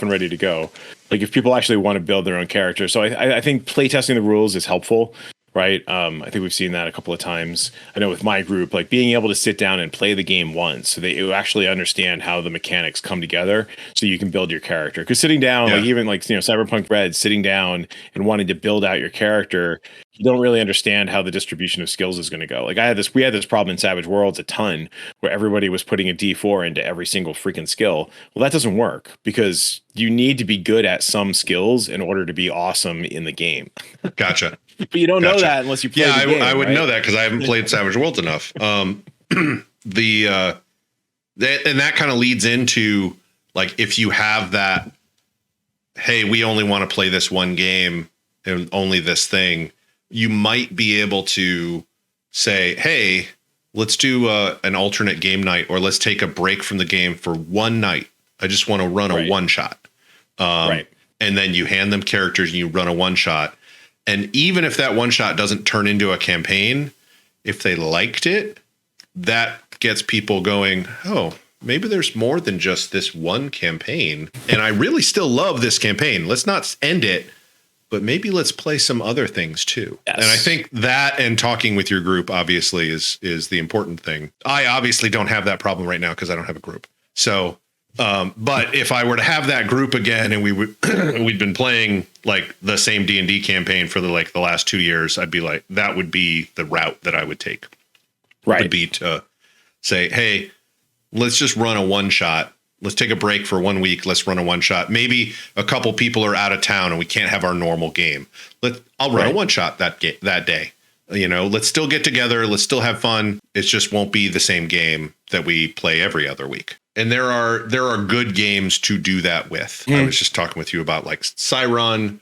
and ready to go. Like if people actually want to build their own character. So I think playtesting the rules is helpful, right? I think we've seen that a couple of times. I know with my group, like being able to sit down and play the game once so that you actually understand how the mechanics come together so you can build your character. Because sitting down, like even like, Cyberpunk Red, sitting down and wanting to build out your character, you don't really understand how the distribution of skills is going to go. Like we had this problem in Savage Worlds a ton where everybody was putting a D4 into every single freaking skill. Well, that doesn't work because you need to be good at some skills in order to be awesome in the game. Gotcha. But you don't know that unless you play the game. I would know that because I haven't played Savage Worlds enough. And that kind of leads into like, if you have that, hey, we only want to play this one game and only this thing, you might be able to say, hey, let's do an alternate game night, or let's take a break from the game for one night. I just want to run a one shot. Right. And then you hand them characters and you run a one shot. And even if that one shot doesn't turn into a campaign, if they liked it, that gets people going, oh, maybe there's more than just this one campaign. And I really still love this campaign. Let's not end it, but maybe let's play some other things too. Yes. And I think that and talking with your group obviously is the important thing. I obviously don't have that problem right now because I don't have a group. So, but if I were to have that group again and we'd been playing like the same D&D campaign for the last 2 years, I'd be like, that would be the route that I would take. Right. Would be to say, hey, let's just run a one shot. Let's take a break for 1 week. Let's run a one shot. Maybe a couple people are out of town and we can't have our normal game. I'll run a one shot that day. You know, let's still get together. Let's still have fun. It just won't be the same game that we play every other week. And there are good games to do that with. I was just talking with you about like Sci-Run.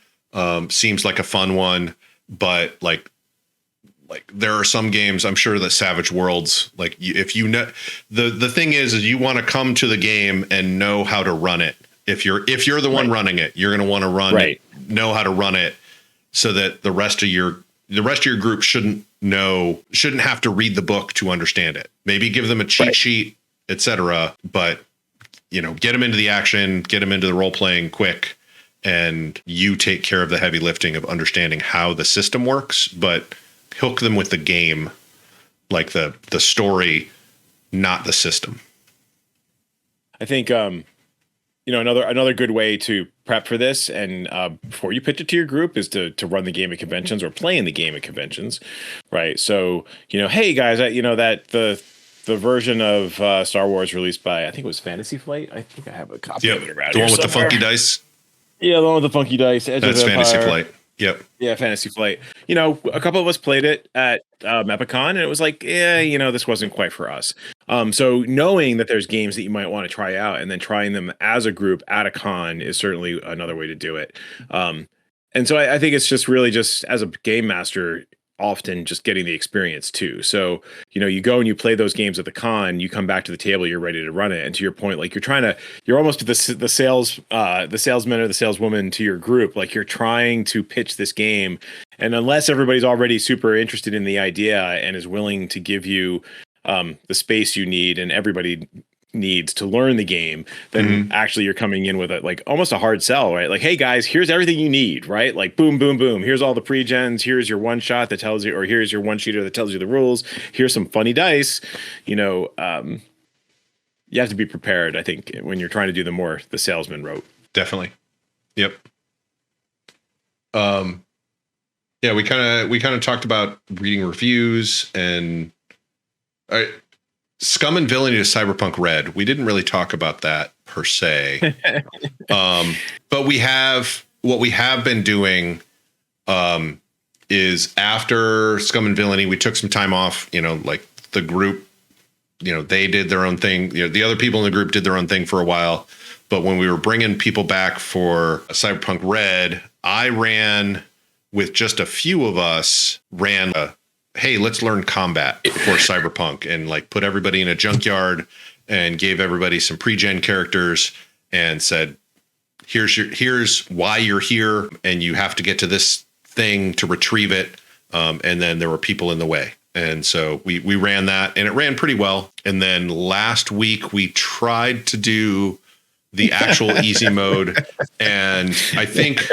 Seems like a fun one, but like there are some games, I'm sure that Savage Worlds, like if you know, the thing is you want to come to the game and know how to run it. If you're the one running it, you're going to want to run it, know how to run it, so that the rest of your group shouldn't have to read the book to understand it. Maybe give them a cheat sheet, etc. But you know, get them into the action, get them into the role playing quick, and you take care of the heavy lifting of understanding how the system works, but hook them with the game, like the story, not the system. I think, another good way to prep for this and before you pitch it to your group is to run the game at conventions or play in the game at conventions, right? So, hey guys, that the version of Star Wars released by, I think it was Fantasy Flight. I think I have a copy of it around the here one with somewhere. the funky dice. Yeah, the one with the funky dice. That's Fantasy Flight. Yep. Yeah, Fantasy Flight. A couple of us played it at Epicon, and it was like, this wasn't quite for us. So knowing that there's games that you might want to try out, and then trying them as a group at a con is certainly another way to do it. And so I think it's just really just as a game master, often just getting the experience too. So, you go and you play those games at the con, you come back to the table, you're ready to run it. And to your point, like you're almost the salesman or the saleswoman to your group. Like you're trying to pitch this game. And unless everybody's already super interested in the idea and is willing to give you the space you need and everybody needs to learn the game, then actually you're coming in with almost a hard sell, right? Like, hey guys, here's everything you need, right? Like boom, boom, boom. Here's all the pre-gens. Here's your one shot that tells you, or here's your one sheeter that tells you the rules. Here's some funny dice. You have to be prepared, I think, when you're trying to do the salesman route. Definitely. Yep. Yeah, we kind of talked about reading reviews and Scum and Villainy to Cyberpunk Red. We didn't really talk about that per se. But what we have been doing is after Scum and Villainy, we took some time off, like the group, they did their own thing. The other people in the group did their own thing for a while. But when we were bringing people back for Cyberpunk Red, I ran with just a few of us, hey, let's learn combat for Cyberpunk, and put everybody in a junkyard and gave everybody some pre-gen characters and said, here's why you're here. And you have to get to this thing to retrieve it. And then there were people in the way. And so we ran that and it ran pretty well. And then last week we tried to do the actual easy mode. And I think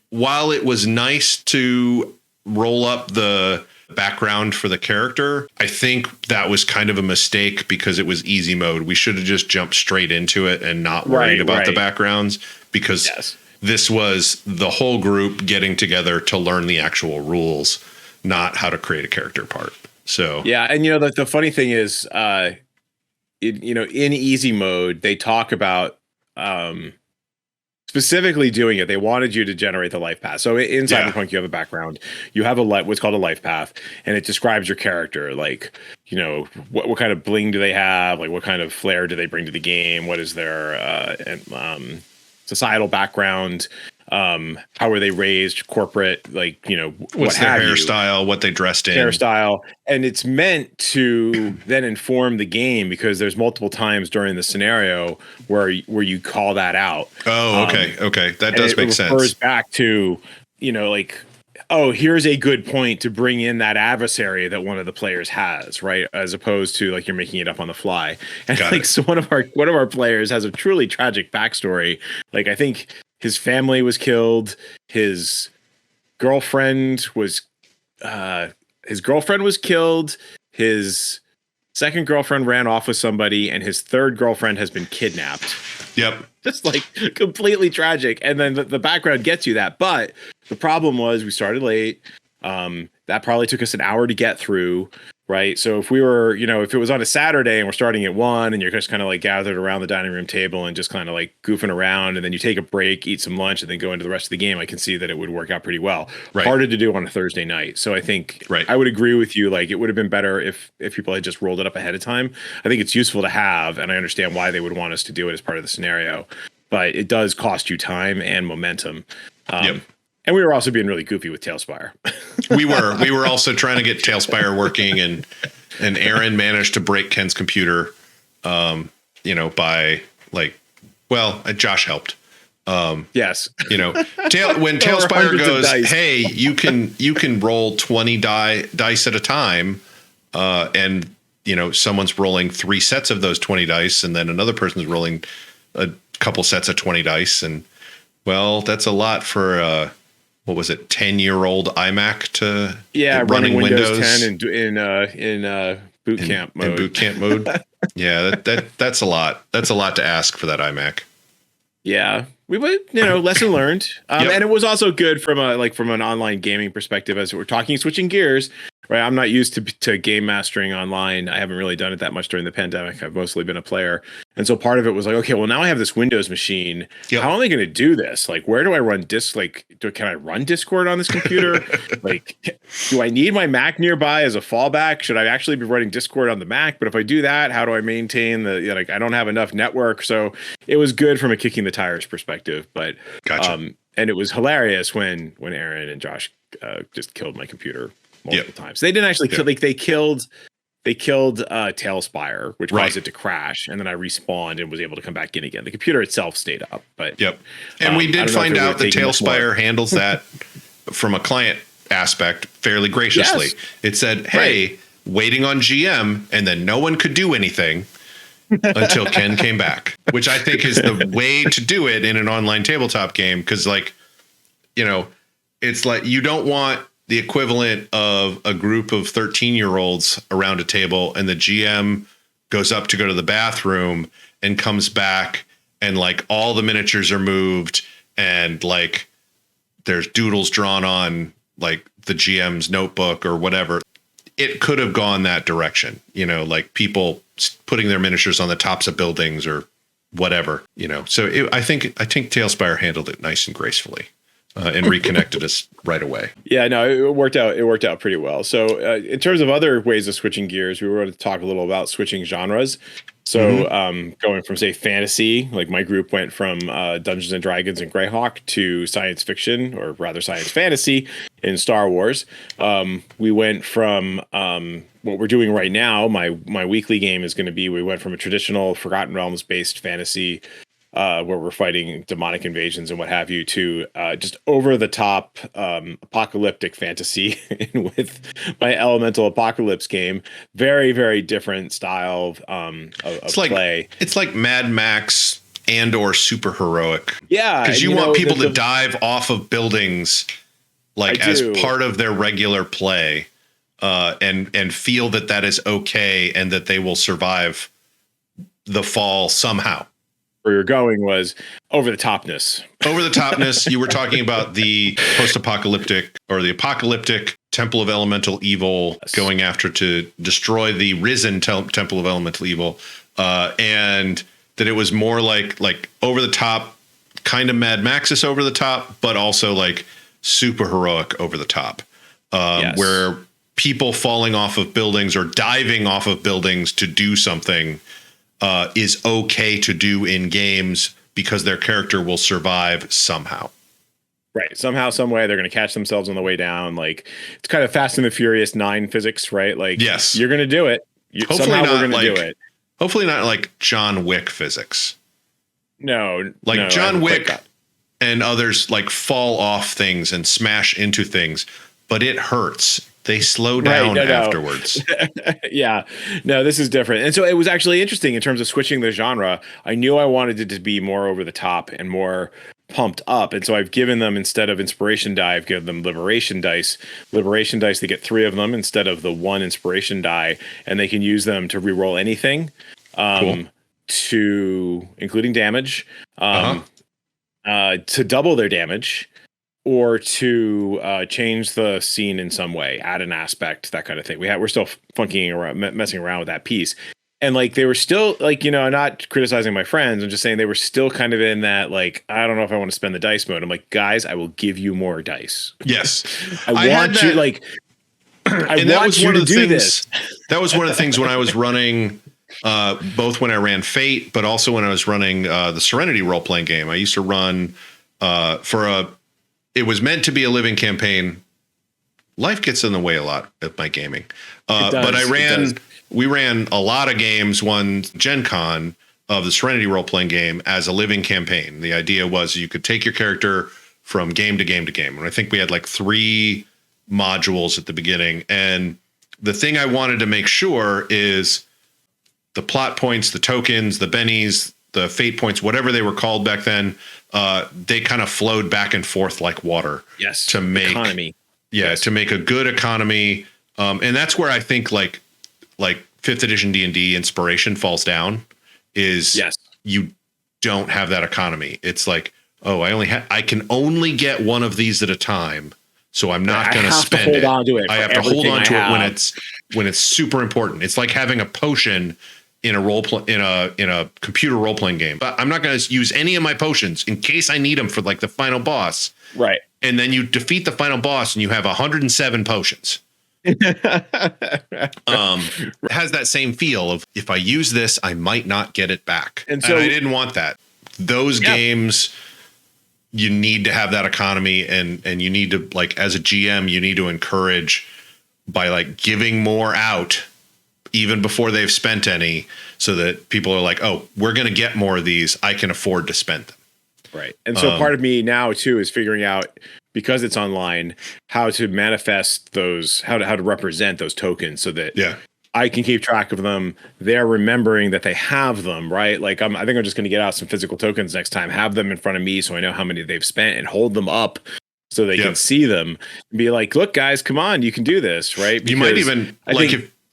while it was nice to roll up the background for the character, I think that was kind of a mistake because it was easy mode. We should have just jumped straight into it and not worried about the backgrounds, because this was the whole group getting together to learn the actual rules, not how to create a character part. So yeah, and the funny thing is, in easy mode, they talk about specifically doing it. They wanted you to generate the life path. So in Cyberpunk, you have a background, you have what's called a life path, and it describes your character. What kind of bling do they have? What kind of flair do they bring to the game? What is their societal background? how were they raised, corporate, like, you know, what's their hairstyle, what they dressed in, hairstyle. And it's meant to then inform the game, because there's multiple times during the scenario where you call that out. Oh, okay. That does make sense. It refers back to, you know, like, oh, here's a good point to bring in that adversary that one of the players has, right? As opposed to like you're making it up on the fly. And so one of our players has a truly tragic backstory. Like, I think his family was killed. His girlfriend was killed. His second girlfriend ran off with somebody, and his third girlfriend has been kidnapped. Yep. Just like completely tragic. And then the background gets you that. But the problem was we started late. That probably took us an hour to get through. Right. So if we were, you know, if it was on a Saturday and we're starting at 1 and you're just kind of like gathered around the dining room table and just kind of like goofing around, and then you take a break, eat some lunch, and then go into the rest of the game, I can see that it would work out pretty well. Right. Harder to do on a Thursday night. So I think I would agree with you. Like, it would have been better if people had just rolled it up ahead of time. I think it's useful to have, and I understand why they would want us to do it as part of the scenario, but it does cost you time and momentum. And we were also being really goofy with Tailspire. We were also trying to get Tailspire working, and Aaron managed to break Ken's computer, you know, by like, well, Josh helped. Yes. You know, when Tailspire goes, hey, you can roll 20 dice at a time, and you know, someone's rolling 3 sets of those 20 dice, and then another person's rolling a couple sets of 20 dice, and well, that's a lot for what was it, 10-year-old iMac to running Windows 10 in boot camp mode. In boot camp mode. Yeah, that's a lot. That's a lot to ask for that iMac. Yeah, we would, you know, lesson learned. And it was also good from an online gaming perspective, as we're talking, switching gears. Right, I'm not used to game mastering online. I haven't really done it that much during the pandemic. I've mostly been a player. And so part of it was like, okay, well, now I have this Windows machine. How am I going to do this? Like, where do I run can I run Discord on this computer? Like, do I need my Mac nearby as a fallback? Should I actually be running Discord on the Mac? But if I do that, how do I maintain I don't have enough network. So it was good from a kicking the tires perspective. But and it was hilarious when Aaron and Josh just killed my computer multiple times. They didn't actually kill, like they killed Tailspire, which caused it to crash, and then I respawned and was able to come back in again. The computer itself stayed up, but and we did find out that Tailspire handles that from a client aspect fairly graciously. It said, hey, waiting on GM, and then no one could do anything until Ken came back, which I think is the way to do it in an online tabletop game, because like, you know, it's like you don't want the equivalent of a group of 13-year-olds around a table, and the GM goes up to go to the bathroom and comes back, and like all the miniatures are moved, and like there's doodles drawn on like the GM's notebook or whatever. It could have gone that direction, you know, like people putting their miniatures on the tops of buildings or whatever, you know. So I think Tailspire handled it nice and gracefully. And reconnected us right away. Yeah, no, it worked out. It worked out pretty well. So, in terms of other ways of switching gears, we were going to talk a little about switching genres. So, going from say fantasy, like my group went from Dungeons and Dragons and Greyhawk to science fiction, or rather science fantasy in Star Wars. We went from what we're doing right now. My weekly game is going to be. We went from a traditional Forgotten Realms based fantasy, where we're fighting demonic invasions and what have you, to just over the top apocalyptic fantasy with my Elemental Apocalypse game. Very, very different style of play. It's like Mad Max and or super heroic. Yeah. Because you want people to dive off of buildings as part of their regular play, and feel that is okay and that they will survive the fall somehow. Where you're going was over the topness. Over the topness. You were talking about the post-apocalyptic or the apocalyptic Temple of Elemental Evil, going after to destroy the risen Temple of Elemental Evil, and that it was more like over the top, kind of Mad Maxis over the top, but also like super heroic over the top, where people falling off of buildings or diving off of buildings to do something is okay to do in games because their character will survive somehow. Right. Somehow, some way, they're going to catch themselves on the way down. Like it's kind of Fast and the Furious 9 physics, right? Like, yes, you're going to do it. Hopefully somehow not we're going to do it. Hopefully not like John Wick physics. No, like no, John Wick and others like fall off things and smash into things, but it hurts. They slow down afterwards. Yeah, no, this is different. And so it was actually interesting in terms of switching the genre. I knew I wanted it to be more over the top and more pumped up. And so I've given them, instead of inspiration die, I've given them liberation dice. Liberation dice, they get 3 of them instead of the 1 inspiration die, and they can use them to reroll anything, Cool. to including damage, to double their damage, or to change the scene in some way, add an aspect, that kind of thing. We're still funking around, messing around with that piece. And like, they were still like, not criticizing my friends. I'm just saying they were still kind of in that, like, I don't know if I want to spend the dice mode. I'm like, guys, I will give you more dice. Yes. I want you, like, I want you to do this. That was one of the things when I was running, both when I ran Fate, but also when I was running the Serenity role-playing game. I used to run it was meant to be a living campaign. Life gets in the way a lot of my gaming. But we ran a lot of games, one Gen Con of the Serenity role-playing game as a living campaign. The idea was you could take your character from game to game to game. And I think we had like 3 modules at the beginning. And the thing I wanted to make sure is the plot points, the tokens, the bennies, the fate points, whatever they were called back then, they kind of flowed back and forth like water. Yes. To make economy. Yeah, yes. To make a good economy. And that's where I think like 5th edition D&D inspiration falls down, is you don't have that economy. It's like, oh, I can only get one of these at a time. So I'm not going to spend it. I have to hold on to it when it's super important. It's like having a potion in a computer role playing game. But I'm not going to use any of my potions in case I need them for like the final boss. Right. And then you defeat the final boss and you have 107 potions. It has that same feel of, if I use this, I might not get it back. And I didn't want that. Those games, you need to have that economy, and you need to, like, as a GM, you need to encourage by like giving more out even before they've spent any, so that people are like, oh, we're going to get more of these. I can afford to spend them. Right. And so part of me now too is figuring out, because it's online, how to manifest those, how to represent those tokens so that I can keep track of them. They're remembering that they have them, right? Like I think I'm just going to get out some physical tokens next time, have them in front of me so I know how many they've spent, and hold them up so they can see them and be like, look, guys, come on, you can do this, right? Because you might even,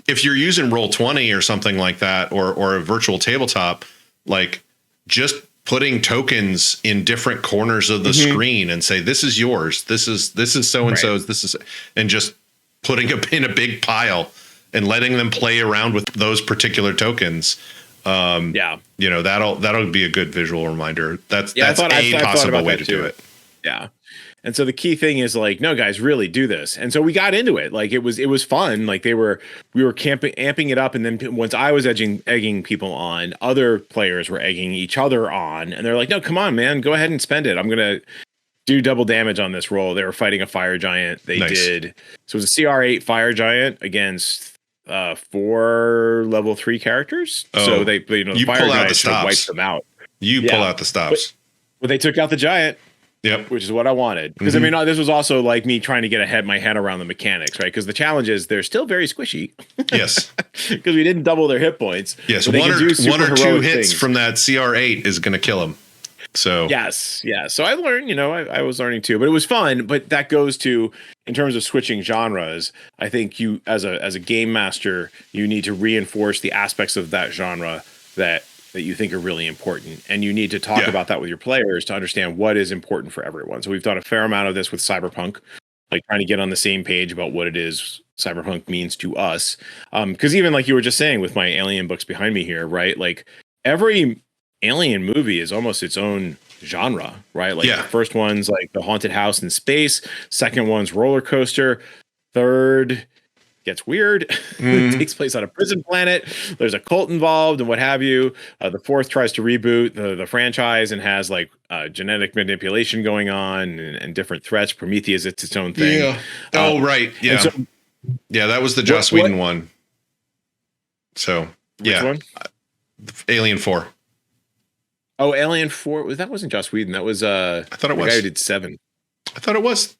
if you're using Roll20 or something like that, or a virtual tabletop, like just putting tokens in different corners of the screen and say, this is yours. This is so-and-so's. This is, and just putting it in a big pile and letting them play around with those particular tokens. That'll be a good visual reminder. That's a possible way to do it. Yeah. And so the key thing is like, no, guys, really do this. And so we got into it. Like it was fun. Like we were amping it up. And then once I was egging people on, other players were egging each other on. And they're like, no, come on, man, go ahead and spend it. I'm going to do double damage on this roll. They were fighting a fire giant. They did. So it was a CR8 fire giant against 4 level 3 characters. So they, the fire giant sort of wiped them out. You pull out the stops. But they took out the giant. Yep. Which is what I wanted. Because I mean, this was also like me trying to get my head around the mechanics, right? Because the challenge is they're still very squishy. Yes. Because we didn't double their hit points. Yes. One or two hits from that CR8 is going to kill them. So yes. Yeah. So I learned, I was learning too, but it was fun. But that goes to, in terms of switching genres, I think you, as a game master, you need to reinforce the aspects of that genre that you think are really important. And you need to talk about that with your players to understand what is important for everyone. So we've done a fair amount of this with Cyberpunk, like trying to get on the same page about what it is Cyberpunk means to us. Because even like you were just saying with my Alien books behind me here, right? Like every Alien movie is almost its own genre, right? Like the first one's like the haunted house in space. Second one's roller coaster. Third gets weird. It takes place on a prison planet. There's a cult involved and what have you. The fourth tries to reboot the franchise and has like genetic manipulation going on and different threats. Prometheus, it's its own thing. Yeah. Oh, right. Yeah. So, yeah, that was the Joss Whedon one. So, yeah. Which one? Alien 4. Oh, Alien 4. That wasn't Joss Whedon. That was I thought it was. The guy who did 7. I thought it was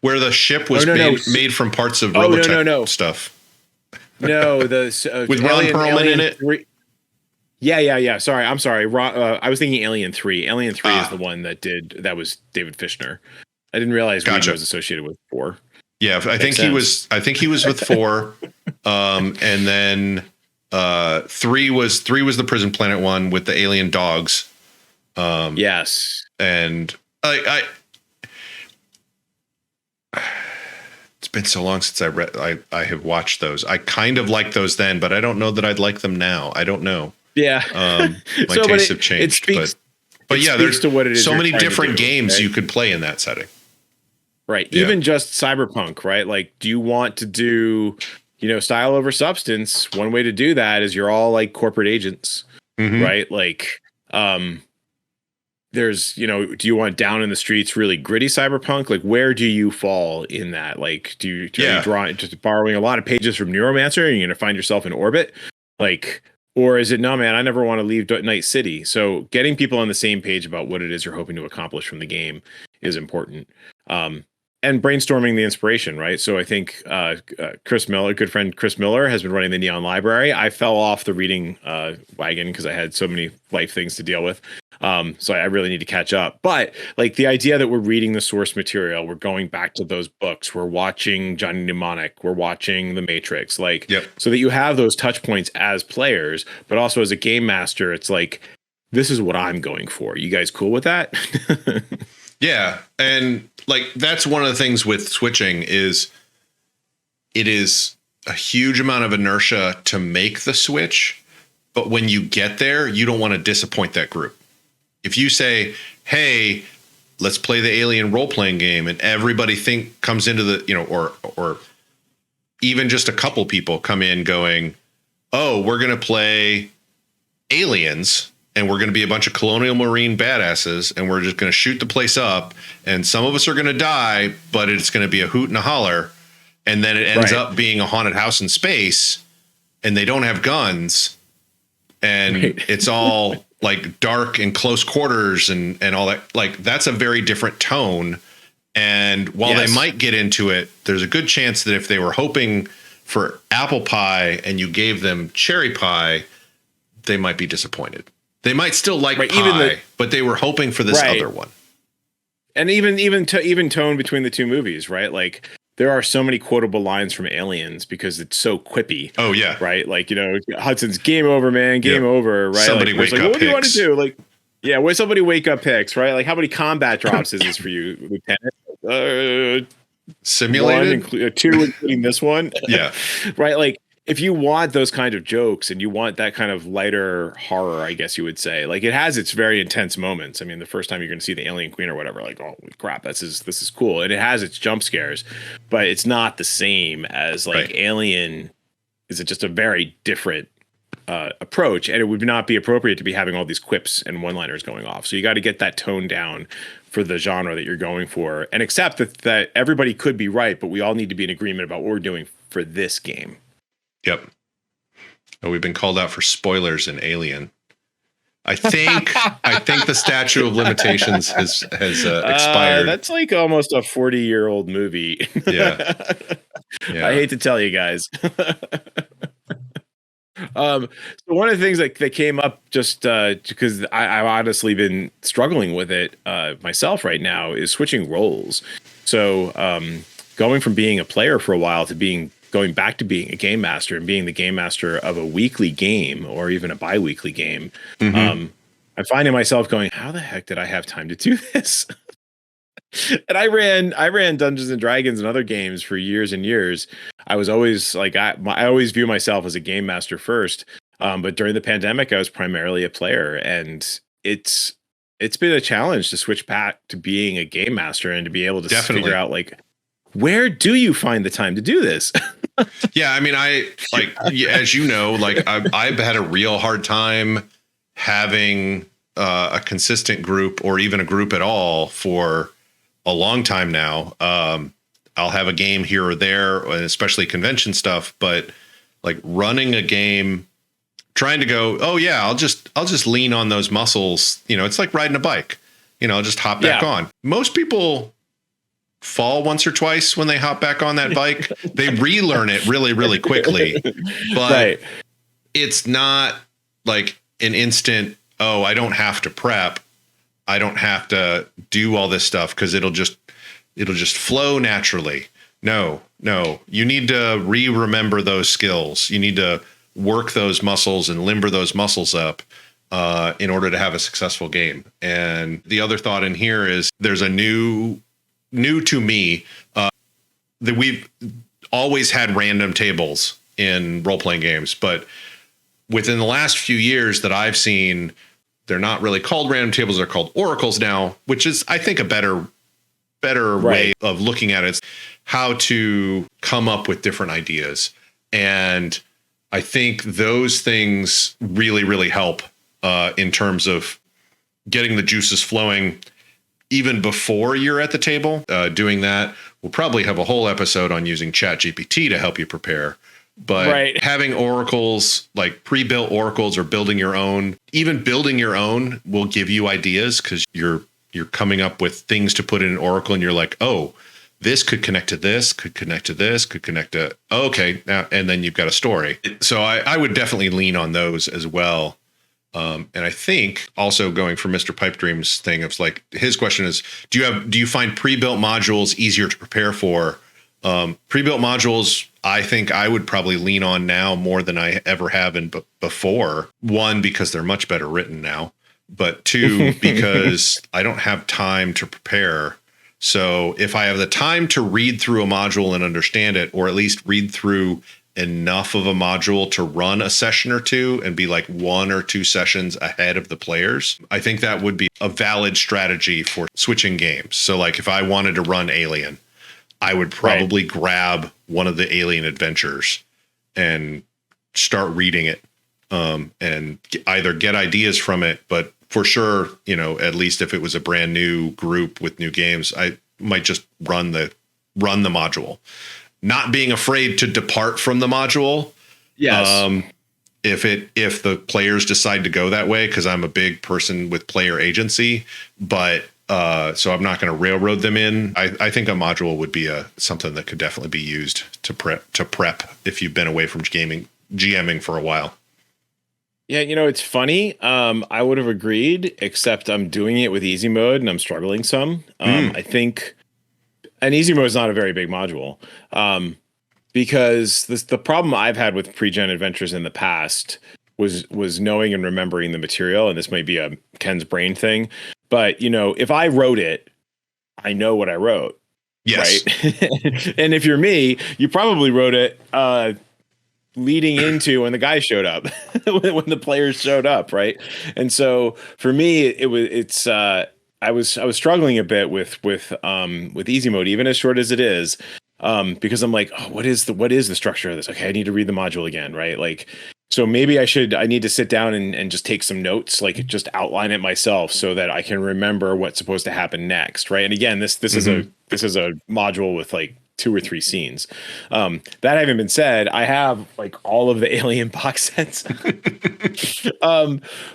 where the ship was made from parts of Robotech stuff. No, the with Ron Perlman in it. 3. Yeah. Sorry, I'm sorry. I was thinking Alien 3. Alien 3 is the one that was David Fishner. I didn't realize Whedon was associated with 4. Yeah, I think he was with 4, and then 3 was the prison planet one with the alien dogs. Yes, and it's been so long since I have watched those. I kind of liked those then, but I don't know that I'd like them now. I don't know. Yeah, my tastes have changed. But yeah, there's to what it is so many different games you could play in that setting. Right. Even just Cyberpunk, right? Like, do you want to do, style over substance? One way to do that is you're all like corporate agents, right? Like, there's, do you want down in the streets, really gritty Cyberpunk? Like, where do you fall in that? Like, do you draw just borrowing a lot of pages from Neuromancer and you're going to find yourself in orbit? Like, or is it, no, man, I never want to leave Night City. So getting people on the same page about what it is you're hoping to accomplish from the game is important. And brainstorming the inspiration, right? So I think Chris Miller, good friend Chris Miller, has been running the Neon Library. I fell off the reading wagon because I had so many life things to deal with. So I really need to catch up. But like the idea that we're reading the source material, we're going back to those books, we're watching Johnny Mnemonic, we're watching The Matrix, so that you have those touch points as players, but also as a game master, it's like, this is what I'm going for. You guys cool with that? Yeah. And like, that's one of the things with switching is it is a huge amount of inertia to make the switch. But when you get there, you don't want to disappoint that group. If you say, hey, let's play the Alien role-playing game, and everybody comes into the, or even just a couple people come in going, oh, we're going to play Aliens, and we're going to be a bunch of colonial marine badasses, and we're just going to shoot the place up, and some of us are going to die, but it's going to be a hoot and a holler, and then it ends up being a haunted house in space, and they don't have guns, and it's all like dark and close quarters and all that. Like, that's a very different tone. And while they might get into it, there's a good chance that if they were hoping for apple pie and you gave them cherry pie, they might be disappointed. They might still like pie, but they were hoping for this other one. And even tone between the two movies, right? Like, there are so many quotable lines from Aliens because it's so quippy. Oh yeah, right. Like, Hudson's game over, man, game over. Right. Somebody wake up. What do you want to do? Like, where somebody wake up Hicks, right? Like, how many combat drops is this for you, Lieutenant? Simulated 2, including this one. Yeah. Right. Like, if you want those kind of jokes and you want that kind of lighter horror, I guess you would say, like, it has its very intense moments. I mean, the first time you're going to see the Alien Queen or whatever, like, oh crap, this is cool. And it has its jump scares, but it's not the same as like Alien is just a very different approach. And it would not be appropriate to be having all these quips and one-liners going off. So you got to get that tone down for the genre that you're going for and accept that everybody could be right, but we all need to be in agreement about what we're doing for this game. Yep. Oh, we've been called out for spoilers in Alien. I think the statute of limitations has expired. That's like almost a 40-year-old movie. Yeah. I hate to tell you guys. So one of the things that came up just because I've honestly been struggling with it myself right now is switching roles. So going from being a player for a while to going back to being a game master and being the game master of a weekly game or even a bi-weekly game, I'm finding myself going, how the heck did I have time to do this? And I ran Dungeons and Dragons and other games for years and years. I was always like, I always view myself as a game master first. But during the pandemic, I was primarily a player, and it's been a challenge to switch back to being a game master and to be able to figure out like, where do you find the time to do this? Yeah, I mean, as you know, like I've had a real hard time having a consistent group or even a group at all for a long time now. I'll have a game here or there, especially convention stuff, but like running a game, trying to go, oh yeah, I'll just lean on those muscles. You know, it's like riding a bike. You know, I'll just hop back on. Most people fall once or twice when they hop back on that bike. They relearn it really, really quickly. But it's not like an instant, oh, I don't have to prep. I don't have to do all this stuff because it'll just flow naturally. No, you need to remember those skills. You need to work those muscles and limber those muscles up in order to have a successful game. And the other thought in here is there's a new to me that we've always had random tables in role-playing games, but within the last few years that I've seen, they're not really called random tables, they're called oracles now, which is, I think, a better way of looking at it. It's how to come up with different ideas. And I think those things really, really help in terms of getting the juices flowing even before you're at the table. Doing that, we'll probably have a whole episode on using ChatGPT to help you prepare. But having oracles, like pre-built oracles or building your own, even building your own will give you ideas because you're coming up with things to put in an oracle and you're like, oh, this could connect to this, could connect to this, could connect to, okay, now, and then you've got a story. So I would definitely lean on those as well. And I think also going for Mr. Pipe Dream's thing of like, his question is, do you find pre-built modules easier to prepare for? Pre-built modules, I think I would probably lean on now more than I ever have before. One, because they're much better written now, but two, because I don't have time to prepare. So if I have the time to read through a module and understand it, or at least read through enough of a module to run a session or two and be like 1 or 2 sessions ahead of the players, I think that would be a valid strategy for switching games. So like if I wanted to run Alien, I would probably grab one of the Alien adventures and start reading it and either get ideas from it. But for sure, you know, at least if it was a brand new group with new games, I might just run the module, not being afraid to depart from the module. Yes. If the players decide to go that way, because I'm a big person with player agency, but so I'm not going to railroad them in. I think a module would be something that could definitely be used to prep if you've been away from GMing for a while. Yeah, you know, it's funny. I would have agreed, except I'm doing it with easy mode and I'm struggling some. I think an easy mode is not a very big module because the problem I've had with pre-gen adventures in the past was knowing and remembering the material. And this might be a Ken's brain thing. But, you know, if I wrote it, I know what I wrote. Yes. Right. And if you're me, you probably wrote it leading into when the guy showed up, when the players showed up. Right. And so for me, I was struggling a bit with easy mode, even as short as it is, because I'm like, oh, what is the structure of this? Okay, I need to read the module again. Right. Like, so maybe I need to sit down and just take some notes, like just outline it myself so that I can remember what's supposed to happen next. Right. And again, this is a module with like 2 or 3 scenes. That having been said, I have like all of the Alien box sets.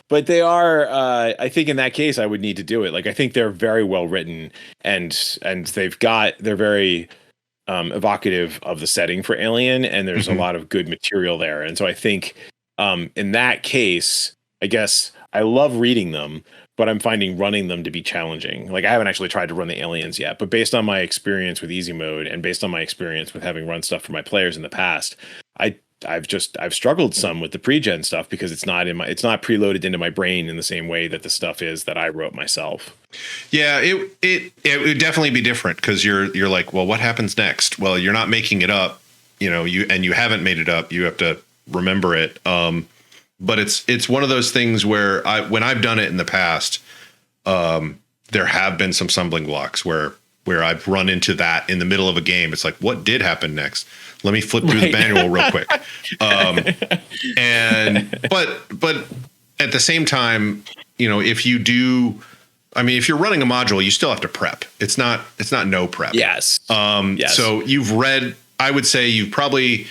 But they are, I think in that case, I would need to do it. Like, I think they're very well written and they're very evocative of the setting for Alien, and there's a lot of good material there. And so I think in that case, I guess I love reading them, but I'm finding running them to be challenging. Like, I haven't actually tried to run the Aliens yet, but based on my experience with easy mode and based on my experience with having run stuff for my players in the past, I've struggled some with the pre-gen stuff because it's not preloaded into my brain in the same way that the stuff is that I wrote myself. Yeah, it would definitely be different because you're like, well, what happens next? Well, you're not making it up, you know, you haven't made it up. You have to remember it. But it's one of those things where when I've done it in the past, there have been some stumbling blocks where where I've run into that in the middle of a game. It's like, what did happen next? Let me flip through the manual real quick. But at the same time, if you do, if you're running a module, you still have to prep. It's not no prep. Yes. Yes. So you've read, I would say you've probably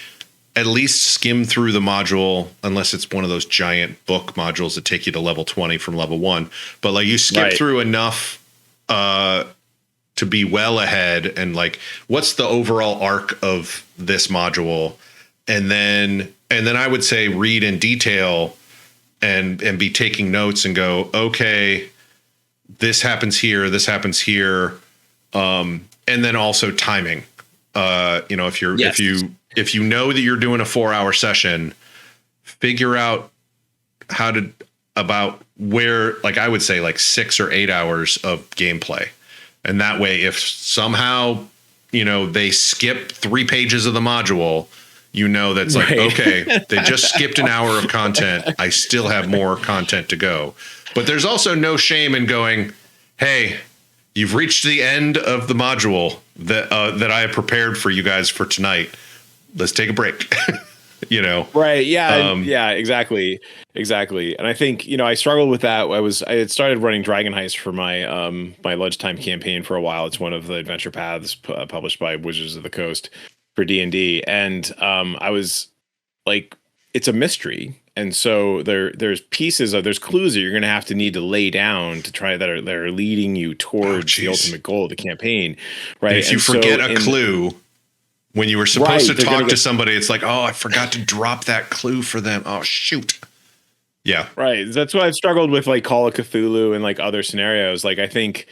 at least skimmed through the module, unless it's one of those giant book modules that take you to level 20 from level 1. But like you skip through enough to be well ahead, and like, what's the overall arc of this module? And then I would say read in detail and be taking notes and go, okay, this happens here, this happens here. And then also timing. If you know that you're doing a 4-hour session, figure out about where, like I would say like 6 or 8 hours of gameplay. And that way, if somehow, they skip 3 pages of the module, that's like, okay, they just skipped an hour of content. I still have more content to go. But there's also no shame in going, hey, you've reached the end of the module that I have prepared for you guys for tonight. Let's take a break. Right. Yeah. Yeah, exactly. And I think, I struggled with that. I had started running Dragon Heist for my my lunchtime campaign for a while. It's one of the adventure paths published by Wizards of the Coast for D&D. And I was like, it's a mystery. And so there's clues that you're going to have to need to lay down to try that are leading you towards the ultimate goal of the campaign. Right. And if you forget a clue, when you were supposed to talk to somebody, it's like, oh, I forgot to drop that clue for them. Oh, shoot. Yeah. Right. That's why I've struggled with like Call of Cthulhu and like other scenarios. Like I think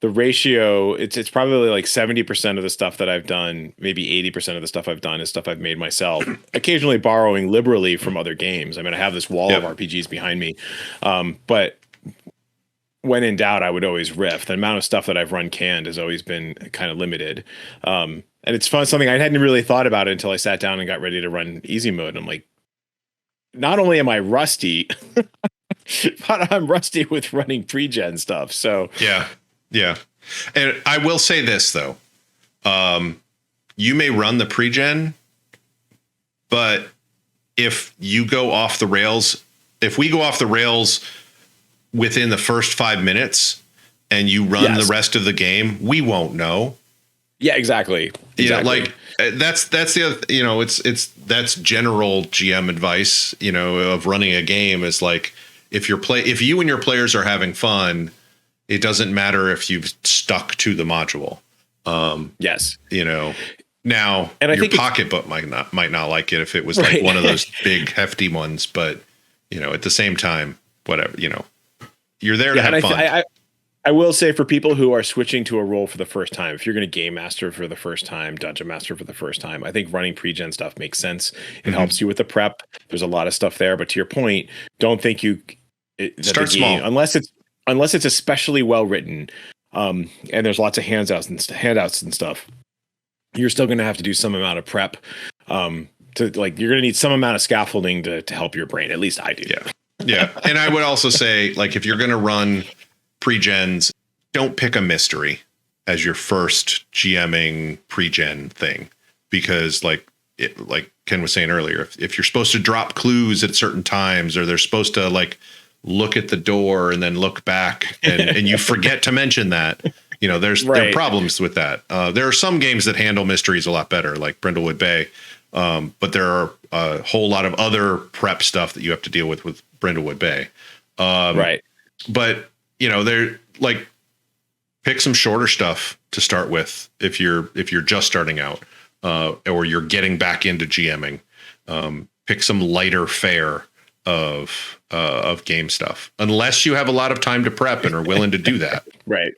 the ratio, it's probably like 70% of the stuff that I've done, maybe 80% of the stuff I've done is stuff I've made myself, occasionally borrowing liberally from other games. I mean, I have this wall of RPGs behind me. But when in doubt, I would always riff. The amount of stuff that I've run canned has always been kind of limited. And it's something I hadn't really thought about it until I sat down and got ready to run easy mode. And I'm like, not only am I rusty, but I'm rusty with running pre-gen stuff. So yeah. And I will say this though, you may run the pre-gen, but if we go off the rails within the first 5 minutes and you run the rest of the game, we won't know. Yeah, exactly. Like that's the other, that's general GM advice, of running a game is like, if you and your players are having fun, it doesn't matter if you've stuck to the module. Yes. Now and your pocketbook might not like it if it was like one of those big hefty ones, but at the same time, whatever, you're there to have fun. I will say for people who are switching to a role for the first time, if you're going to game master for the first time, dungeon master for the first time, I think running pre-gen stuff makes sense. It helps you with the prep. There's a lot of stuff there, but to your point, don't think start small unless it's especially well written, and there's lots of handouts and stuff. You're still going to have to do some amount of prep. You're going to need some amount of scaffolding to help your brain. At least I do. Yeah. And I would also say, like, if you're going to run pre-gens, don't pick a mystery as your first GMing pre-gen thing, because like Ken was saying earlier, if you're supposed to drop clues at certain times, or they're supposed to like look at the door and then look back and you forget to mention that, there are problems with that. There are some games that handle mysteries a lot better, like Brindlewood Bay. But there are a whole lot of other prep stuff that you have to deal with Brindlewood Bay. But they're like, pick some shorter stuff to start with if you're just starting out, or you're getting back into GMing. Pick some lighter fare of game stuff, unless you have a lot of time to prep and are willing to do that. Right.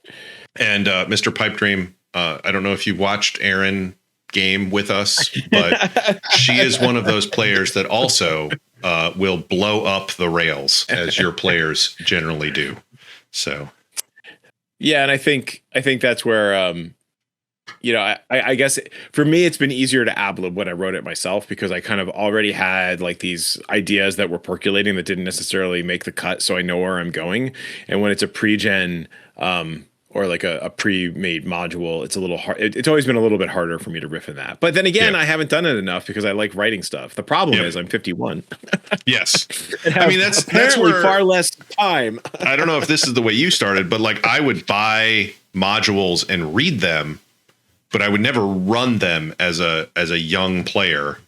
And Mr. Pipe Dream, I don't know if you've watched Aaron game with us, but she is one of those players that also will blow up the rails, as your players generally do. So, yeah, and I think that's where I guess for me it's been easier to ad-lib when I wrote it myself, because I kind of already had like these ideas that were percolating that didn't necessarily make the cut, so I know where I'm going. And when it's a pre-gen, or like a pre-made module, it's a little hard. It's always been a little bit harder for me to riff in that. But then again, I haven't done it enough because I like writing stuff. The problem is I'm 51. Yes. I mean, that's where far less time. I don't know if this is the way you started, but like I would buy modules and read them, but I would never run them as a young player.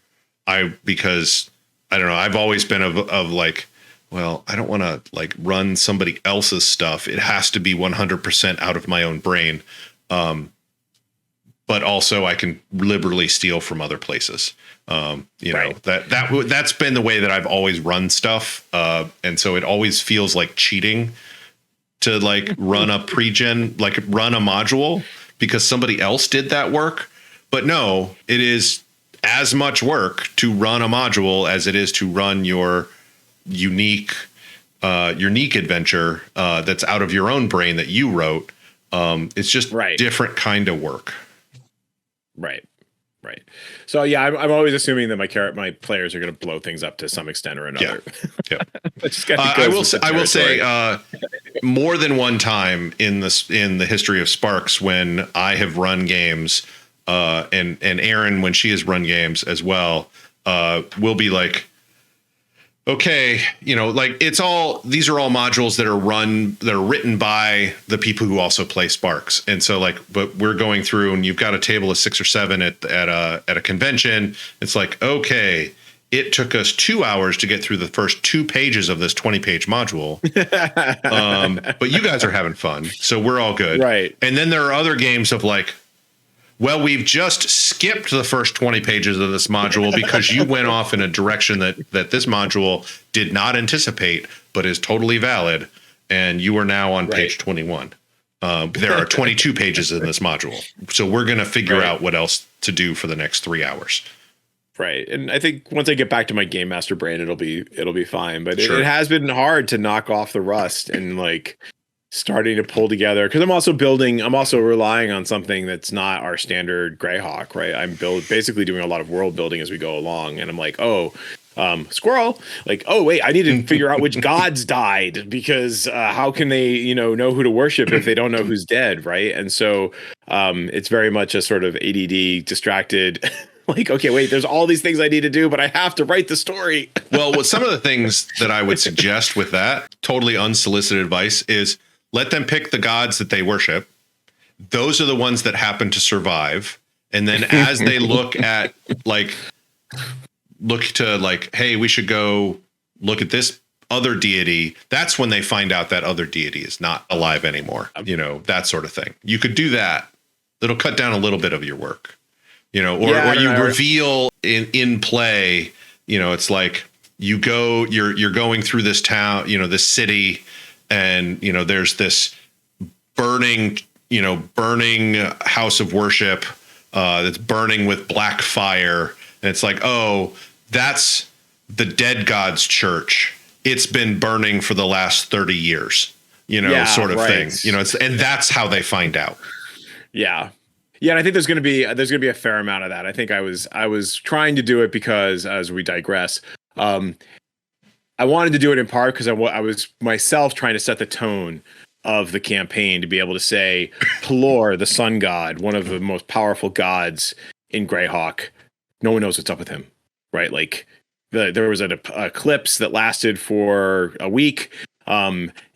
Because I don't know, I've always been of like, well, I don't want to like run somebody else's stuff. It has to be 100% out of my own brain. But also I can liberally steal from other places. You know, that's been the way that I've always run stuff. And so it always feels like cheating to like run a run a module because somebody else did that work. But no, it is as much work to run a module as it is to run your unique adventure that's out of your own brain that you wrote. It's just different kind of work. Right. So yeah, I'm always assuming that my players are going to blow things up to some extent or another. Yeah. I will say more than one time in the history of Sparks when I have run games, and Erin when she has run games as well, will be like, okay, you know, like these are all modules that are written by the people who also play Sparks. And so like, but we're going through and you've got a table of 6 or 7 at a convention. It's like, okay, it took us 2 hours to get through the first 2 pages of this 20-page module. But you guys are having fun. So we're all good. Right. And then there are other games of like, well, we've just skipped the first 20 pages of this module because you went off in a direction that this module did not anticipate, but is totally valid. And you are now on page 21. There are 22 pages in this module. So we're going to figure out what else to do for the next 3 hours. Right. And I think once I get back to my game master brain, it'll be fine. But it has been hard to knock off the rust and like starting to pull together, because I'm also relying on something that's not our standard Greyhawk, right? I'm basically doing a lot of world building as we go along, and I'm like, squirrel, like, oh wait, I need to figure out which gods died, because how can they know who to worship if they don't know who's dead, right? And so it's very much a sort of ADD distracted like, okay, wait, there's all these things I need to do, but I have to write the story. Well, with some of the things that I would suggest with that, totally unsolicited advice, is let them pick the gods that they worship. Those are the ones that happen to survive. And then as they look to hey, we should go look at this other deity. That's when they find out that other deity is not alive anymore. That sort of thing. You could do that. It'll cut down a little bit of your work, or you reveal in play, it's like you're going through this town, this city, and there's this burning house of worship that's burning with black fire, and it's like, oh, that's the dead god's church. It's been burning for the last 30 years, sort of thing. And that's how they find out. Yeah. Yeah, and I think there's going to be a fair amount of that. I think I was trying to do it because, as we digress, I wanted to do it in part because I was myself trying to set the tone of the campaign to be able to say, Pelor, the sun god, one of the most powerful gods in Greyhawk, no one knows what's up with him, right? Like there was an eclipse that lasted for a week,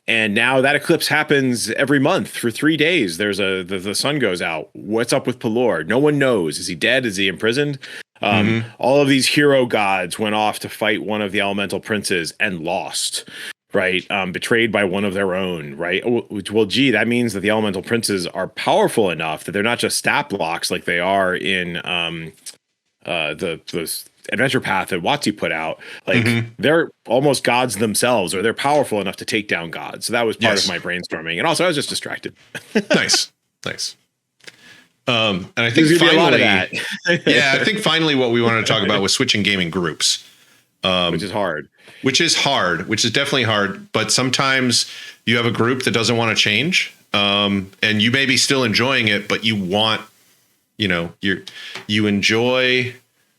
and now that eclipse happens every month for 3 days. There's the sun goes out. What's up with Pelor? No one knows. Is he dead? Is he imprisoned? All of these hero gods went off to fight one of the elemental princes and lost, right? Betrayed by one of their own, right? Well, gee, that means that the elemental princes are powerful enough that they're not just stat blocks like they are in the adventure path that WotC put out. Like they're almost gods themselves, or they're powerful enough to take down gods. So that was part of my brainstorming, and also I was just distracted. Nice. And I think finally, a lot of that. I think finally what we wanted to talk about was switching gaming groups, which is hard. Which is definitely hard. But sometimes you have a group that doesn't want to change, and you may be still enjoying it, but you want, you enjoy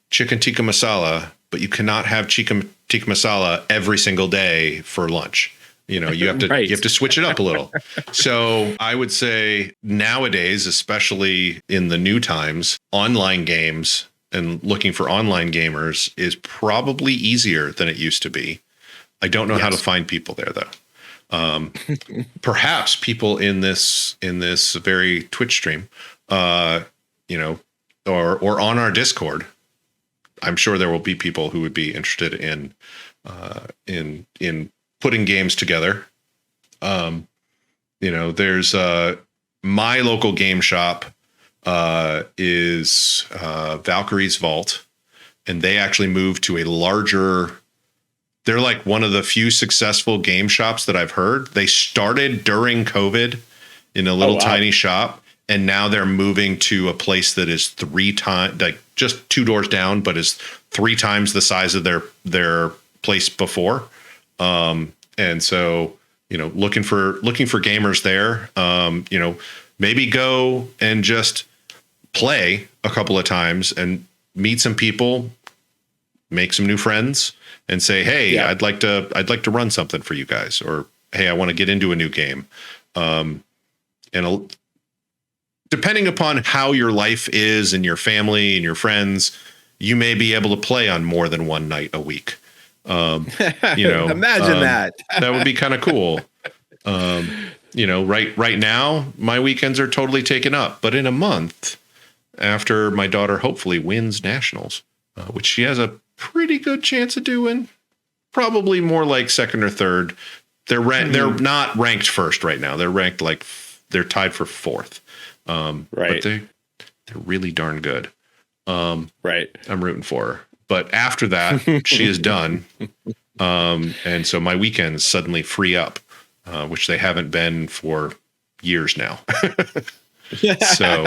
chicken tikka masala, but you cannot have chicken tikka masala every single day for lunch. You have to Right. you have to switch it up a little. So I would say nowadays, especially in the new times, online games and looking for online gamers is probably easier than it used to be. I don't know how to find people there though. Perhaps people in this very Twitch stream, or on our Discord. I'm sure there will be people who would be interested in putting games together. There's my local game shop is Valkyrie's Vault, and they actually moved to a larger. They're like one of the few successful game shops that I've heard. They started during COVID in a little tiny shop, and now they're moving to a place that is 3 times, like just 2 doors down, but is 3 times the size of their place before. And so, looking for gamers there, maybe go and just play a couple of times and meet some people, make some new friends, and say, hey, I'd like to run something for you guys, or hey, I want to get into a new game. And depending upon how your life is and your family and your friends, you may be able to play on more than one night a week. Imagine that. That would be kind of cool. Right now, my weekends are totally taken up. But in a month, after my daughter hopefully wins nationals, which she has a pretty good chance of doing, probably more like second or third. They're not ranked first right now. They're ranked they're tied for fourth. But they're really darn good. Right. I'm rooting for her. But after that, she is done. And so my weekends suddenly free up, which they haven't been for years now. So,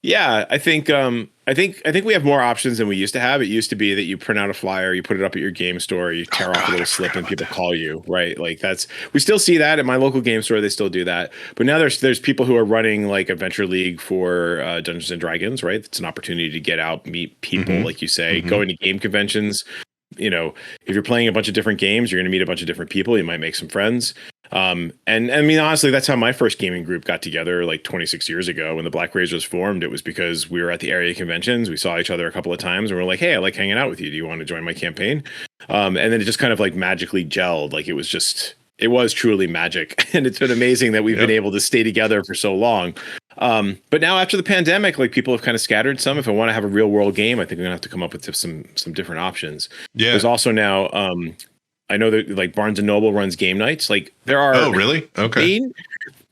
yeah, I think we have more options than we used to have. It used to be that you print out a flyer, you put it up at your game store, you tear off a little slip, and people call you, right? Like we still see that at my local game store. They still do that, but now there's people who are running like a venture league for Dungeons and Dragons, right? It's an opportunity to get out, meet people, like you say, going to game conventions. If you're playing a bunch of different games, you're going to meet a bunch of different people. You might make some friends. And I mean, honestly, that's how my first gaming group got together like 26 years ago when the Black Rays was formed. It was because we were at the area conventions. We saw each other a couple of times and we're like, hey, I like hanging out with you. Do you want to join my campaign? And then it just kind of like magically gelled. Like it was truly magic. And it's been amazing that we've been able to stay together for so long. But now after the pandemic, like people have kind of scattered some. If I want to have a real world game, I think we're gonna have to come up with some different options. Yeah. There's also now, I know that like Barnes and Noble runs game nights. Like there are. Oh, really? Okay.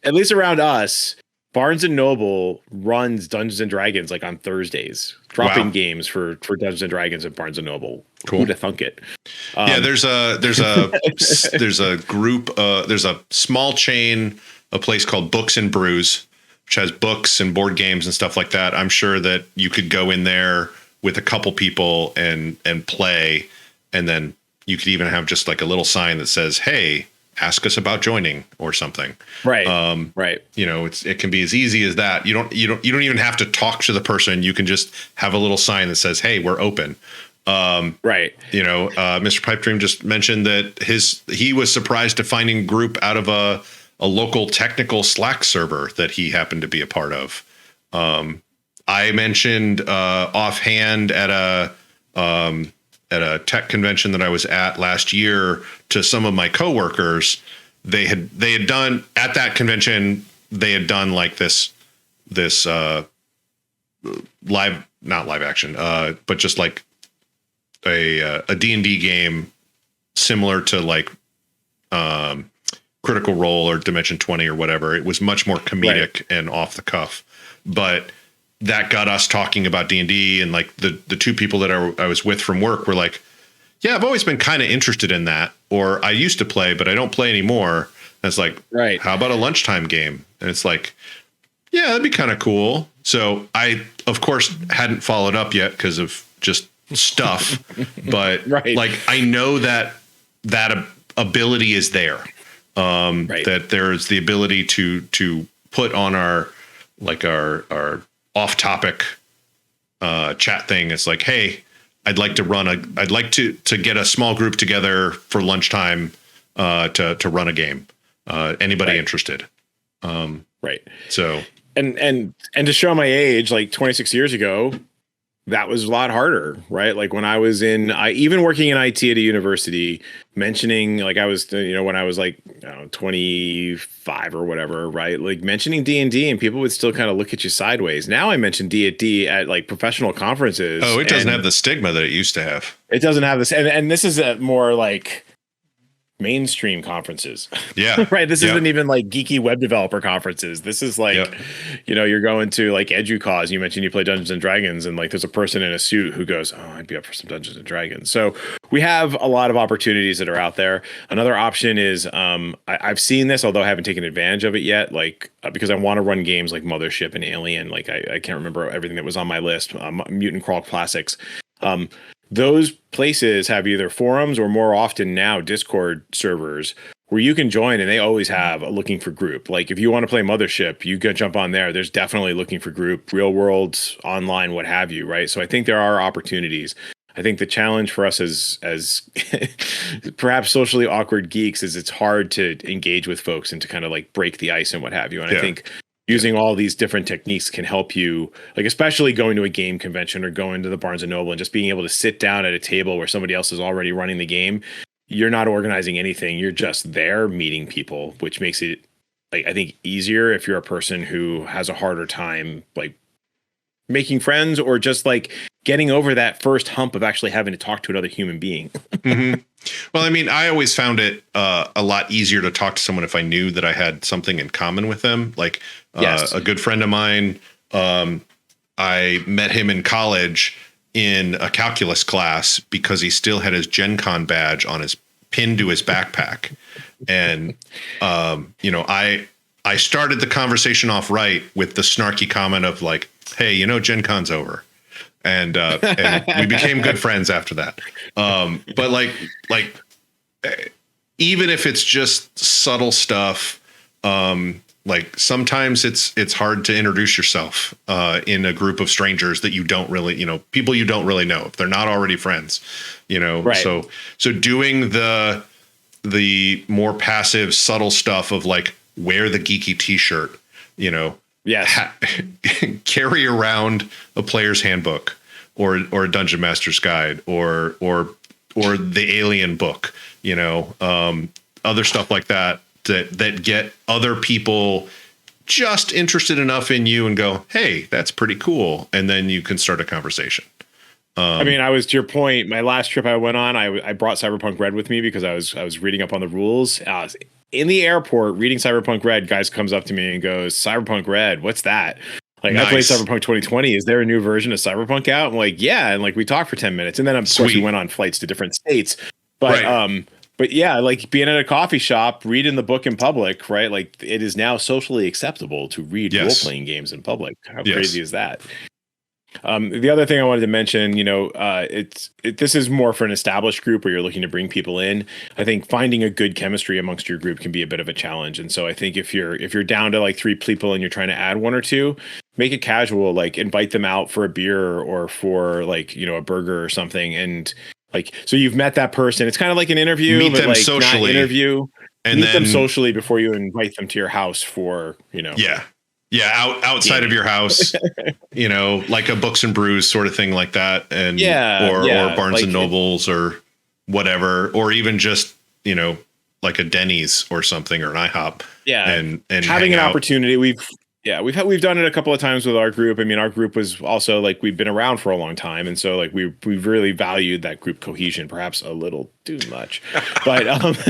At least around us, Barnes and Noble runs Dungeons and Dragons like on Thursdays, dropping games for Dungeons and Dragons at Barnes and Noble. Cool. Who'd have thunk it? There's a group. There's a small chain, a place called Books and Brews, which has books and board games and stuff like that. I'm sure that you could go in there with a couple people and play, and then you could even have just like a little sign that says, hey, ask us about joining or something. Right. Right. It can be as easy as that. You don't even have to talk to the person. You can just have a little sign that says, hey, we're open. Right. Mr. Pipe Dream just mentioned that he was surprised to finding a group out of a local technical Slack server that he happened to be a part of. I mentioned offhand at a tech convention that I was at last year to some of my coworkers. They had done at that convention. They had done like this live, not live action, but just like a D&D game similar to like Critical Role or Dimension 20 or whatever. It was much more comedic and off the cuff, but that got us talking about D&D, and like the two people that I was with from work were like, yeah, I've always been kind of interested in that, or I used to play, but I don't play anymore. And it's like, how about a lunchtime game? And it's like, yeah, that'd be kind of cool. So I, of course, hadn't followed up yet because of just stuff, but like, I know that ability is there. That there's the ability to put on our off topic chat thing. It's like, hey, I'd like to get a small group together for lunchtime to run a game. Anybody interested? Right. So and to show my age, like 26 years ago, that was a lot harder, right? Like when I was even working in IT at a university, mentioning like I was, when I was like, I don't know, 25 or whatever, right? Like mentioning D&D and people would still kind of look at you sideways. Now I mention D&D at like professional conferences. Oh, it doesn't have the stigma that it used to have. It doesn't have this. And this is a more like mainstream conferences. Yeah. Right. This isn't even like geeky web developer conferences. This is like, you're going to like EduCause. You mentioned you play Dungeons and Dragons, and like there's a person in a suit who goes, "Oh, I'd be up for some Dungeons and Dragons." So we have a lot of opportunities that are out there. Another option is I've seen this, although I haven't taken advantage of it yet, like because I want to run games like Mothership and Alien. Like I can't remember everything that was on my list. Mutant Crawl Classics. Those places have either forums or more often now Discord servers where you can join, and they always have a looking for group. Like if you want to play Mothership, you can jump on there. There's definitely looking for group, real world, online, what have you, right? So I think there are opportunities. I think the challenge for us as perhaps socially awkward geeks is it's hard to engage with folks and to kind of like break the ice and what have you. And I think using all these different techniques can help you, like especially going to a game convention or going to the Barnes and Noble and just being able to sit down at a table where somebody else is already running the game. You're not organizing anything. You're just there meeting people, which makes it, like, I think easier if you're a person who has a harder time, like making friends or just like getting over that first hump of actually having to talk to another human being. Mm-hmm. Well, I mean, I always found it a lot easier to talk to someone if I knew that I had something in common with them. Like a good friend of mine, I met him in college in a calculus class because he still had his Gen Con badge on his pinned to his backpack. And, I started the conversation off right with the snarky comment of like, "Hey, Gen Con's over." And we became good friends after that. But like even if it's just subtle stuff, like sometimes it's hard to introduce yourself in a group of strangers that you don't really, people you don't really know if they're not already friends, Right. So doing the more passive, subtle stuff of like wear the geeky T-shirt, Yes. Carry around a player's handbook or a dungeon master's guide or the Alien book, other stuff like that get other people just interested enough in you and go, "Hey, that's pretty cool." And then you can start a conversation. I mean, I was, to your point, my last trip I went on, I brought Cyberpunk Red with me because I was reading up on the rules. In the airport, reading Cyberpunk Red, guys comes up to me and goes, "Cyberpunk Red, what's that?" Like, nice. I played Cyberpunk 2020. Is there a new version of Cyberpunk out? I'm like, yeah. And like, we talked for 10 minutes. And then, of course, we went on flights to different states. But, but yeah, like being at a coffee shop, reading the book in public, right? Like, it is now socially acceptable to read role-playing games in public. How crazy is that? The other thing I wanted to mention, this is more for an established group where you're looking to bring people in. I think finding a good chemistry amongst your group can be a bit of a challenge. And so I think if you're down to like 3 people and you're trying to add 1 or 2, make it casual, like invite them out for a beer or for like, a burger or something. And like, so you've met that person. It's kind of like an interview, meet but them like socially. not interview. And meet them socially before you invite them to your house for, Yeah, outside of your house, like a Books and Brews sort of thing like that. And or Barnes and Nobles or whatever, or even just, like a Denny's or something or an IHOP. Yeah. And having an opportunity. We've done it a couple of times with our group. I mean, our group was also like, we've been around for a long time. And so like, we've really valued that group cohesion, perhaps a little too much, but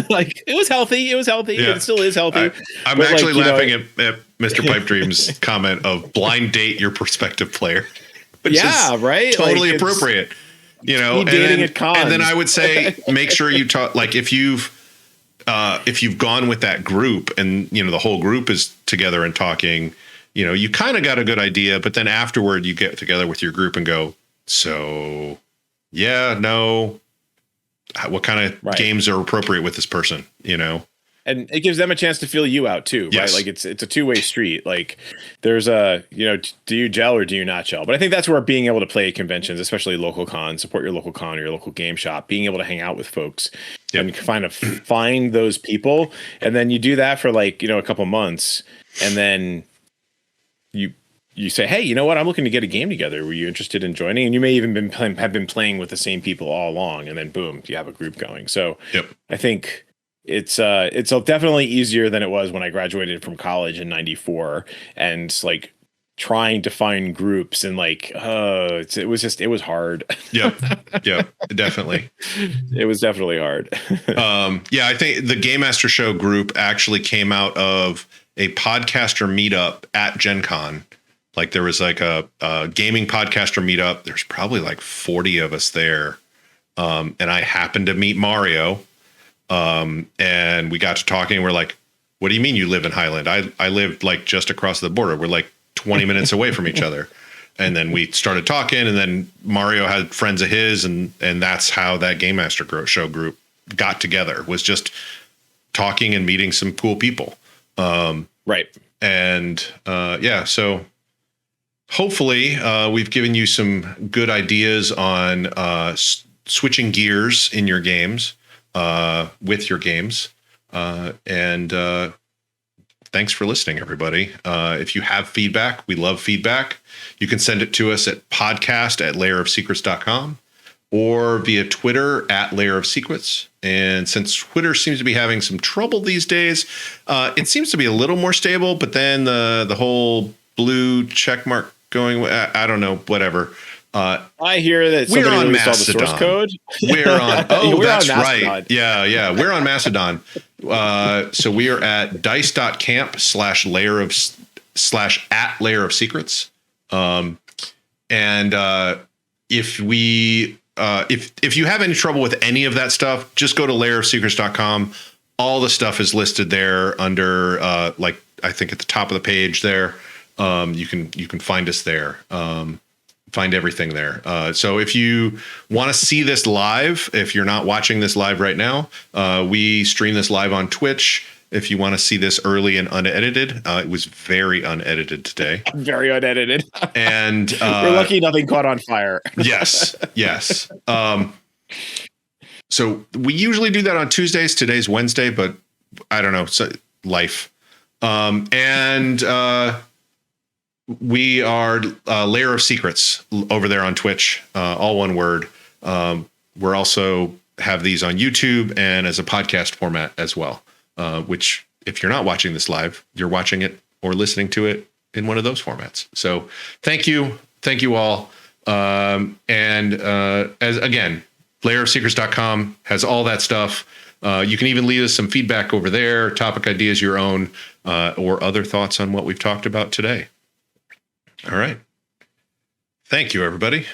like it was healthy. Yeah. It still is healthy. I'm actually laughing at Mr. Pipe Dream's comment of blind date your prospective player. Which is right. Totally like appropriate, and then I would say, make sure you talk, like if you've gone with that group and, the whole group is together and talking, you kind of got a good idea, but then afterward you get together with your group and go, so what kind of games are appropriate with this person, And it gives them a chance to feel you out too, Yes. right? Like it's a two-way street. Like there's do you gel or do you not gel? But I think that's where being able to play at conventions, especially local cons, support your local con or your local game shop, being able to hang out with folks and kind of find those people. And then you do that for like, a couple months, and then you say, hey, you know what? I'm looking to get a game together. Were you interested in joining? And you may even have been playing with the same people all along, and then boom, you have a group going. So I think it's definitely easier than it was when I graduated from college in '94, and like trying to find groups and like, it was hard. Yep, definitely. It was definitely hard. I think the Game Master Show group actually came out of a podcaster meetup at Gen Con. Like there was like a gaming podcaster meetup. There's probably like 40 of us there. And I happened to meet Mario. And we got to talking. We're like, what do you mean you live in Highland? I lived like just across the border. We're like 20 minutes away from each other. And then we started talking, and then Mario had friends of his. And that's how that Game Master Show group got together, was just talking and meeting some cool people. Right. And so hopefully we've given you some good ideas on switching gears in your games, with your games. And thanks for listening, everybody. If you have feedback, we love feedback. You can send it to us at podcast@layerofsecrets.com or via Twitter @layerofsecrets. And since Twitter seems to be having some trouble these days, it seems to be a little more stable, but then the whole blue check mark going, I don't know, whatever. I hear that we're on released all the Mastodon. source code. We're on. Oh, We're that's on Mastodon. right. Yeah. We're on Mastodon. So we are at dice.camp/@layerofsecrets. If you have any trouble with any of that stuff, just go to layerofsecrets.com. All the stuff is listed there under I think at the top of the page there. You can find us there. Find everything there. So if you want to see this live, if you're not watching this live right now, we stream this live on Twitch. If you want to see this early and unedited, it was very unedited today. Very unedited. And we're lucky nothing caught on fire. Yes. So we usually do that on Tuesdays. Today's Wednesday, but I don't know. So life. We are Layer of Secrets over there on Twitch, all one word. We're also have these on YouTube and as a podcast format as well, which if you're not watching this live, you're watching it or listening to it in one of those formats. So thank you all. As again, layerofsecrets.com has all that stuff. You can even leave us some feedback over there, topic ideas, your own, or other thoughts on what we've talked about today. All right. Thank you, everybody.